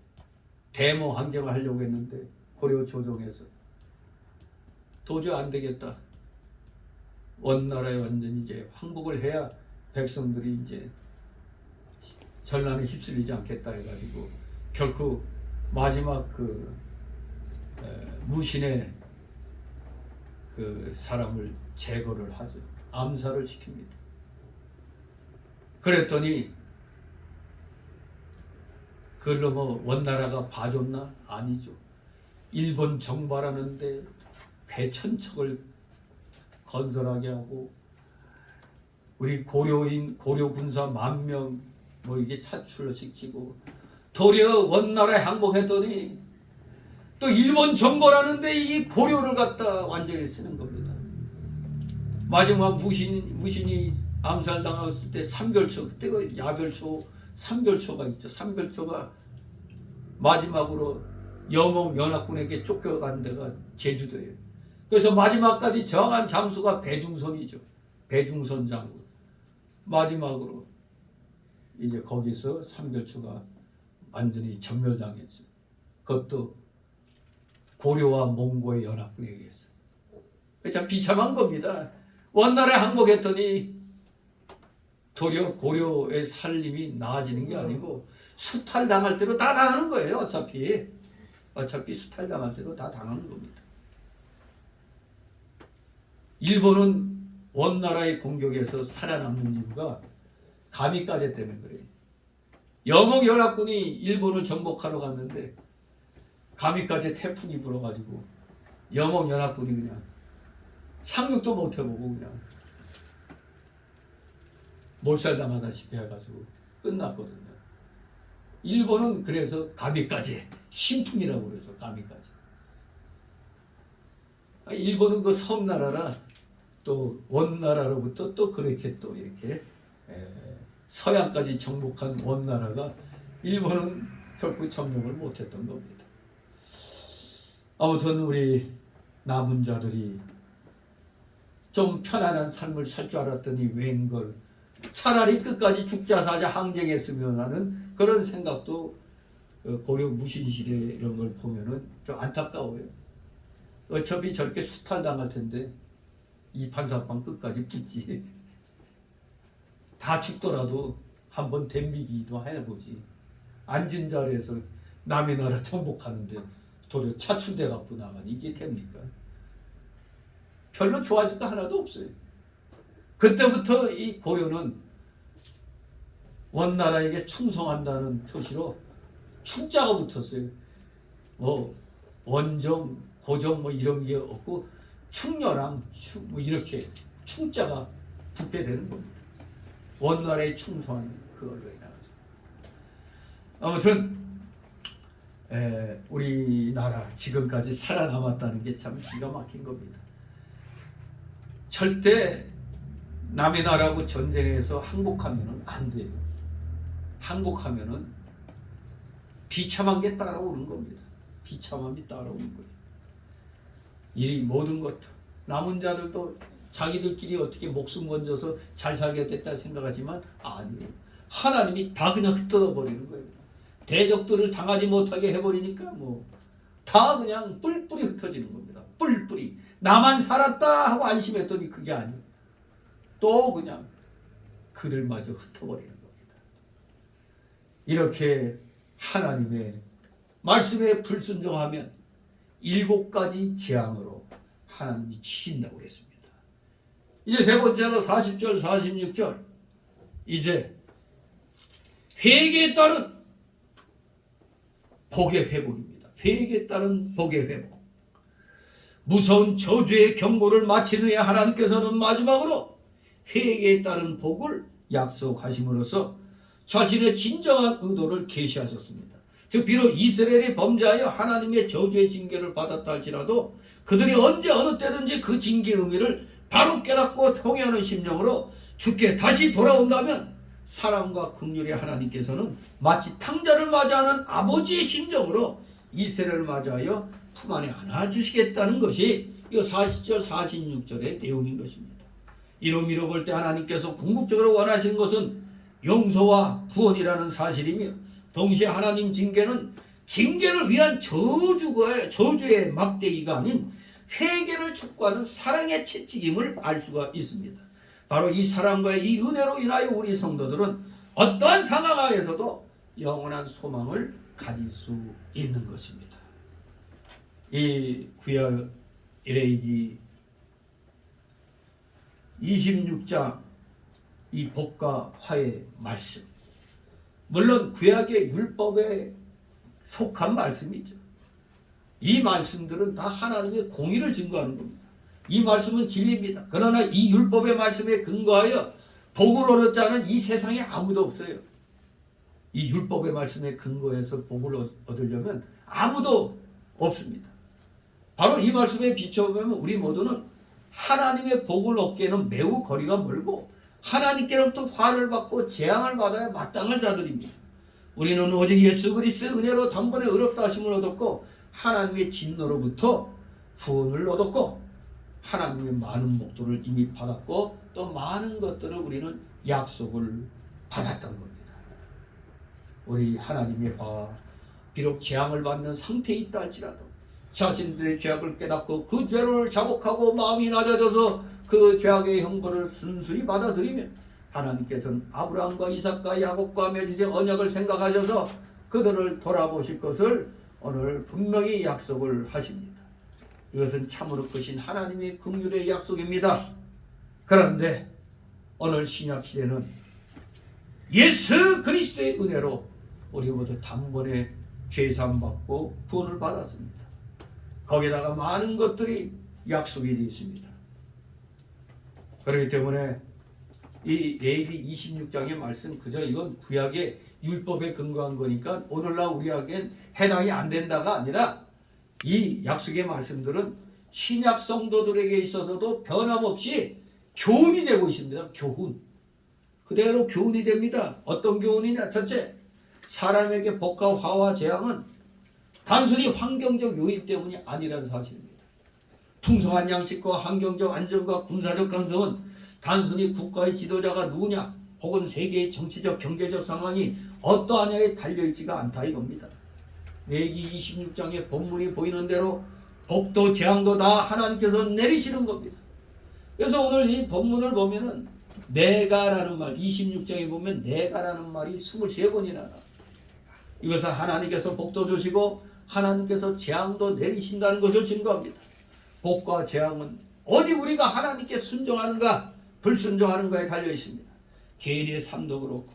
대모 항쟁을 하려고 했는데 고려 조정에서 도저히 안 되겠다. 원나라에 완전히 이제 항복을 해야 백성들이 이제 전란에 휩쓸리지 않겠다 해가지고 결코 마지막 그 무신의 그 사람을 제거를 하죠. 암살을 시킵니다. 그랬더니 그걸로 뭐 원나라가 봐줬나? 아니죠. 일본 정발하는데 배천척을 건설하게 하고 우리 고려 군사 10,000명 뭐 이게 차출로 시키고 도리어 원나라에 항복했더니 또 일본 정벌하는데 이 고려를 갖다 완전히 쓰는 겁니다. 마지막 무신이 암살당했을 때 삼별초, 그때가 야별초, 삼별초가 있죠. 삼별초가 마지막으로 영웅 연합군에게 쫓겨간 데가 제주도예요. 그래서 마지막까지 저항한 장수가 배중선이죠. 배중선 장군. 마지막으로 이제 거기서 삼별초가 완전히 전멸당했어요. 그것도 고려와 몽고의 연합군에 의해서. 참 비참한 겁니다. 원나라에 항복했더니 도리어 고려의 살림이 나아지는 게 아니고 수탈당할 대로 다 당하는 거예요. 어차피 수탈당할 대로 다 당하는 겁니다. 일본은 원나라의 공격에서 살아남는 이유가 가미까제 때문에 그래요. 영국연합군이 일본을 정복하러 갔는데 가미까제 태풍이 불어가지고 영국연합군이 그냥 상륙도 못 해보고 그냥 몰살당하다시피 해가지고 끝났거든요. 일본은 그래서 가미까제 신풍이라고 그러죠. 가미까제. 일본은 그 섬나라라 또 원나라로부터 또 그렇게 또 이렇게 서양까지 정복한 원나라가 일본은 결코 점령을 못했던 겁니다. 아무튼 우리 남은 자들이 좀 편안한 삶을 살 줄 알았더니 웬걸 차라리 끝까지 죽자 사자 항쟁했으면 하는 그런 생각도 고려 무신시대 이런 걸 보면은 좀 안타까워요. 어차피 저렇게 수탈당할 텐데 이판사판 끝까지 붙지. 다 죽더라도 한번 덤비기도 해보지. 앉은 자리에서 남의 나라 정복하는데 도리어 차출돼 갖고 나가니 이게 됩니까? 별로 좋아질 거 하나도 없어요. 그때부터 이 고려는 원나라에게 충성한다는 표시로 충자가 붙었어요. 원정, 고정 이런 게 없고 충녀랑 뭐 이렇게 충자가 붙게 되는 겁니다. 원나라에 충성하는 그걸로 인해서. 아무튼 우리나라 지금까지 살아남았다는 게 참 기가 막힌 겁니다. 절대 남의 나라하고 전쟁에서 항복하면은 안 돼요. 항복하면은 비참한 게 따라오는 겁니다. 비참함이 따라오는 거예요. 이 모든 것 남은 자들도 자기들끼리 어떻게 목숨 건져서 잘 살겠다 생각하지만 아니에요. 하나님이 다 그냥 흩어버리는 거예요. 대적들을 당하지 못하게 해버리니까 뭐 다 그냥 뿔뿔이 흩어지는 겁니다. 뿔뿔이. 나만 살았다 하고 안심했더니 그게 아니에요. 또 그냥 그들마저 흩어버리는 겁니다. 이렇게 하나님의 말씀에 불순종하면 7가지 재앙으로 하나님이 치신다고 그랬습니다. 이제 세 번째로 40절 46절 이제 회개에 따른 복의 회복입니다. 회개에 따른 복의 회복. 무서운 저주의 경고를 마친 후에 하나님께서는 마지막으로 회개에 따른 복을 약속하심으로써 자신의 진정한 의도를 계시하셨습니다. 즉 비록 이스라엘이 범죄하여 하나님의 저주의 징계를 받았다 할지라도 그들이 언제 어느 때든지 그 징계의 의미를 바로 깨닫고 통회하는 심령으로 주께 다시 돌아온다면 사랑과 긍휼의 하나님께서는 마치 탕자를 맞이하는 아버지의 심정으로 이스라엘을 맞이하여 품 안에 안아주시겠다는 것이 이 40절 46절의 내용인 것입니다. 이로 미뤄볼 때 하나님께서 궁극적으로 원하시는 것은 용서와 구원이라는 사실이며 동시에 하나님 징계는 징계를 위한 저주의 막대기가 아닌 회개를 촉구하는 사랑의 채찍임을 알 수가 있습니다. 바로 이 사랑과의 이 은혜로 인하여 우리 성도들은 어떠한 상황 하에서도 영원한 소망을 가질 수 있는 것입니다. 이 구약 레위기 26장 이 복과 화의 말씀, 물론 구약의 율법에 속한 말씀이죠. 이 말씀들은 다 하나님의 공의를 증거하는 겁니다. 이 말씀은 진리입니다. 그러나 이 율법의 말씀에 근거하여 복을 얻을 자는 이 세상에 아무도 없어요. 이 율법의 말씀에 근거해서 복을 얻으려면 아무도 없습니다. 바로 이 말씀에 비춰보면 우리 모두는 하나님의 복을 얻기에는 매우 거리가 멀고 하나님께로부터 화를 받고 재앙을 받아야 마땅할 자들입니다. 우리는 오직 예수 그리스도의 은혜로 단번에 의롭다 하심을 얻었고 하나님의 진노로부터 구원을 얻었고 하나님의 많은 복들을 이미 받았고 또 많은 것들을 우리는 약속을 받았던 겁니다. 우리 하나님의 비록 재앙을 받는 상태에 있다 할지라도 자신들의 죄악을 깨닫고 그 죄를 자복하고 마음이 낮아져서 그 죄악의 형벌을 순순히 받아들이면 하나님께서는 아브라함과 이삭과 야곱과 맺으신 언약을 생각하셔서 그들을 돌아보실 것을 오늘 분명히 약속을 하십니다. 이것은 참으로 크신 하나님의 긍휼의 약속입니다. 그런데 오늘 신약시대는 예수 그리스도의 은혜로 우리 모두 단번에 죄사함받고 구원을 받았습니다. 거기다가 많은 것들이 약속이 되어 있습니다. 그렇기 때문에 이 레위기 26장의 말씀 그저 이건 구약의 율법에 근거한 거니까 오늘날 우리에겐 해당이 안 된다가 아니라 이 약속의 말씀들은 신약 성도들에게 있어서도 변함없이 교훈이 되고 있습니다. 교훈. 그대로 교훈이 됩니다. 어떤 교훈이냐? 첫째, 사람에게 복과 화와 재앙은 단순히 환경적 요인 때문이 아니라는 사실입니다. 풍성한 양식과 환경적 안정과 군사적 강성은 단순히 국가의 지도자가 누구냐 혹은 세계의 정치적 경제적 상황이 어떠하냐에 달려있지가 않다 이겁니다. 레위기 26장의 본문이 보이는 대로 복도 재앙도 다 하나님께서 내리시는 겁니다. 그래서 오늘 이 본문을 보면은 내가라는 말 26장에 보면 내가라는 말이 23번이나 나와. 이것은 하나님께서 복도 주시고 하나님께서 재앙도 내리신다는 것을 증거합니다. 복과 재앙은 오직 우리가 하나님께 순종하는가 불순종하는가에 달려 있습니다. 개인의 삶도 그렇고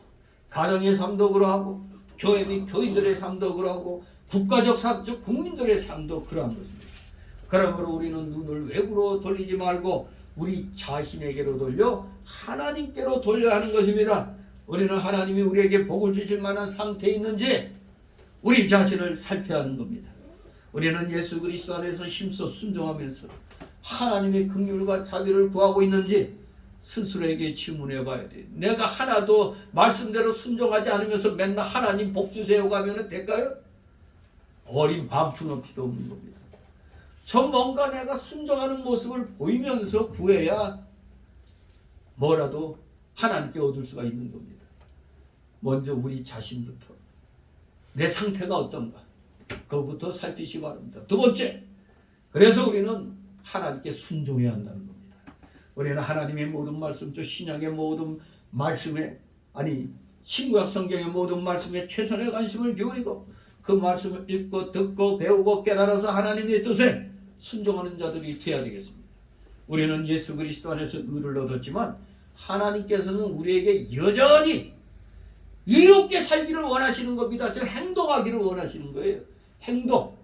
가정의 삶도 그러하고 교회 및 교인들의 삶도 그러하고 국가적 삶, 즉 국민들의 삶도 그러한 것입니다. 그러므로 우리는 눈을 외부로 돌리지 말고 우리 자신에게로 돌려 하나님께로 돌려야 하는 것입니다. 우리는 하나님이 우리에게 복을 주실 만한 상태에 있는지 우리 자신을 살펴야 하는 겁니다. 우리는 예수 그리스도 안에서 힘써 순종하면서 하나님의 긍휼과 자비를 구하고 있는지 스스로에게 질문해 봐야 돼요. 내가 하나도 말씀대로 순종하지 않으면서 맨날 하나님 복 주세요 가면 될까요? 어린 반푼어치도 없는 겁니다. 저 뭔가 내가 순종하는 모습을 보이면서 구해야 뭐라도 하나님께 얻을 수가 있는 겁니다. 먼저 우리 자신부터 내 상태가 어떤가 그것부터 살피시기 바랍니다. 두 번째, 그래서 우리는 하나님께 순종해야 한다는 겁니다. 우리는 하나님의 모든 말씀, 저 신약의 모든 말씀에 아니 신구약 성경의 모든 말씀에 최선의 관심을 기울이고 그 말씀을 읽고 듣고 배우고 깨달아서 하나님의 뜻에 순종하는 자들이 되어야 되겠습니다. 우리는 예수 그리스도 안에서 의를 얻었지만 하나님께서는 우리에게 여전히 이롭게 살기를 원하시는 겁니다. 즉 행동하기를 원하시는 거예요. 행동.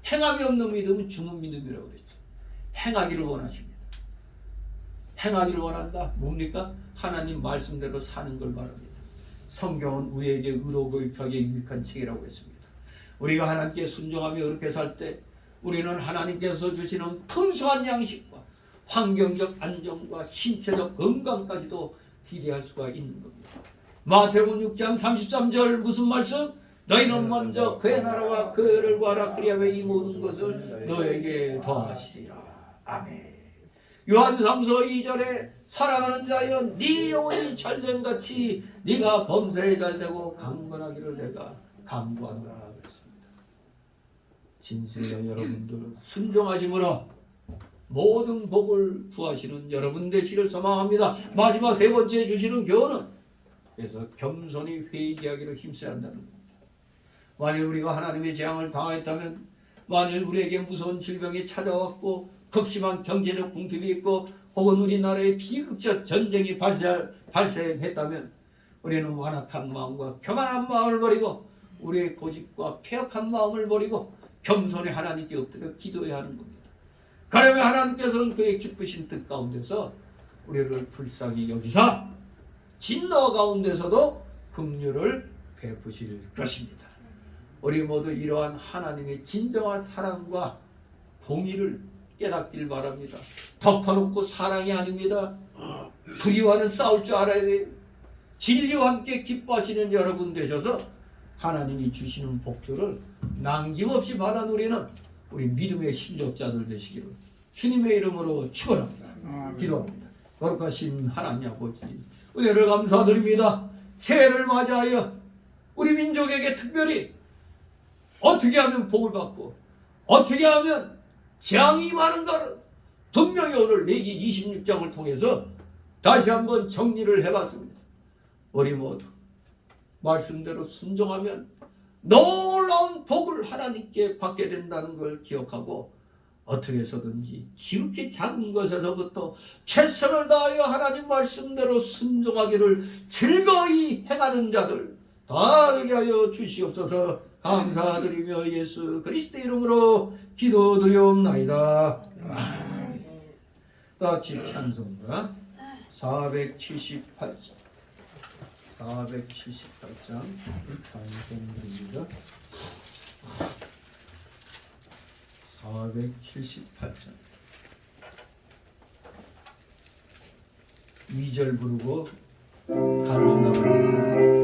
행함이 없는 믿음은 죽은 믿음이라고 그랬죠. 행하기를 원하십니다. 행하기를 원한다. 뭡니까? 하나님 말씀대로 사는 걸 말합니다. 성경은 우리에게 의로 교육하기에 유익한 책이라고 했습니다. 우리가 하나님께 순종하며 그렇게 살 때 우리는 하나님께서 주시는 풍성한 양식과 환경적 안정과 신체적 건강까지도 기대할 수가 있는 겁니다. 마태복음 6장 33절 무슨 말씀? 너희는 먼저 그의 나라와 그의 의를 구하라. 그리하면 이 모든 것을 너에게 더하시리라. 아멘. 요한삼서 2절에 사랑하는 자여 네 영혼이 잘됨같이 네가 범사에 잘되고 강건하기를 내가 간구하노라 그랬습니다. 진실로 여러분들 순종하심으로 모든 복을 구하시는 여러분 되시기를 소망합니다. 마지막 세 번째 주시는 교훈은 그래서 겸손히 회개하기를 힘써야 한다는 겁니다. 만일 우리가 하나님의 재앙을 당하였다면 만일 우리에게 무서운 질병이 찾아왔고 극심한 경제적 궁핍이 있고 혹은 우리나라에 비극적 전쟁이 발생했다면 우리는 완악한 마음과 교만한 마음을 버리고 우리의 고집과 폐역한 마음을 버리고 겸손히 하나님께 엎드려 기도해야 하는 겁니다. 그러면 하나님께서는 그의 기쁘신 뜻 가운데서 우리를 불쌍히 여기사 진노 가운데서도 긍휼을 베푸실 것입니다. 우리 모두 이러한 하나님의 진정한 사랑과 공의를 깨닫길 바랍니다. 덮어놓고 사랑이 아닙니다. 불의와는 싸울 줄 알아야 돼요. 진리와 함께 기뻐하시는 여러분 되셔서 하나님이 주시는 복들을 남김없이 받아 누리는 우리 믿음의 실력자들 되시기를 주님의 이름으로 축원합니다. 기도합니다. 거룩하신 하나님 아버지 은혜를 감사드립니다. 새해를 맞이하여 우리 민족에게 특별히 어떻게 하면 복을 받고 어떻게 하면 재앙이 많은가를 분명히 오늘 레위기 26장을 통해서 다시 한번 정리를 해봤습니다. 우리 모두 말씀대로 순종하면 놀라운 복을 하나님께 받게 된다는 걸 기억하고 어떻게 해서든지 지극히 작은 것에서부터 최선을 다하여 하나님 말씀대로 순종하기를 즐거이 행하는 자들 다 되게 하여 주시옵소서. 감사드리며 예수 그리스도의 이름으로 기도드리옵나이다. 아멘. 다 같이 찬송가 478장 478장 찬송입니다. 478장 2절 부르고 간주 나갑니다.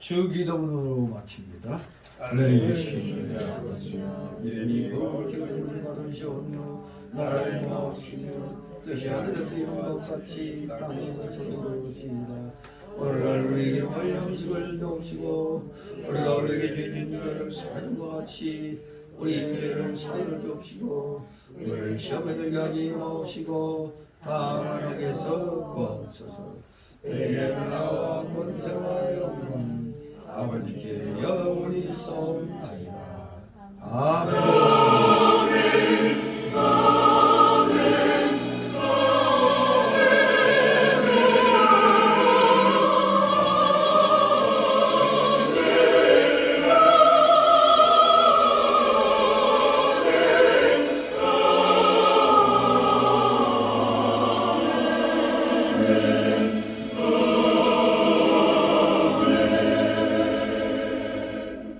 주 기도문으로 마칩니다. 하나님 계신 아버지여 이름이 거룩히 받으시오며 나라의 마옵시며 뜻이 하늘에서 이룬 것 같이 땅에서 이루어지이다. 오늘날 우리에게 영식을 주옵시고 우리가 우리에게 죄진 자를 사하는 것 같이 우리 죄를 사하여 주옵시고 우리를 시험에 들게 하지 마옵시고 다만 악에서 구하옵소서. 내게 나와 권세와 영광이 아버지께 영원히 있사옵나이다. 아멘.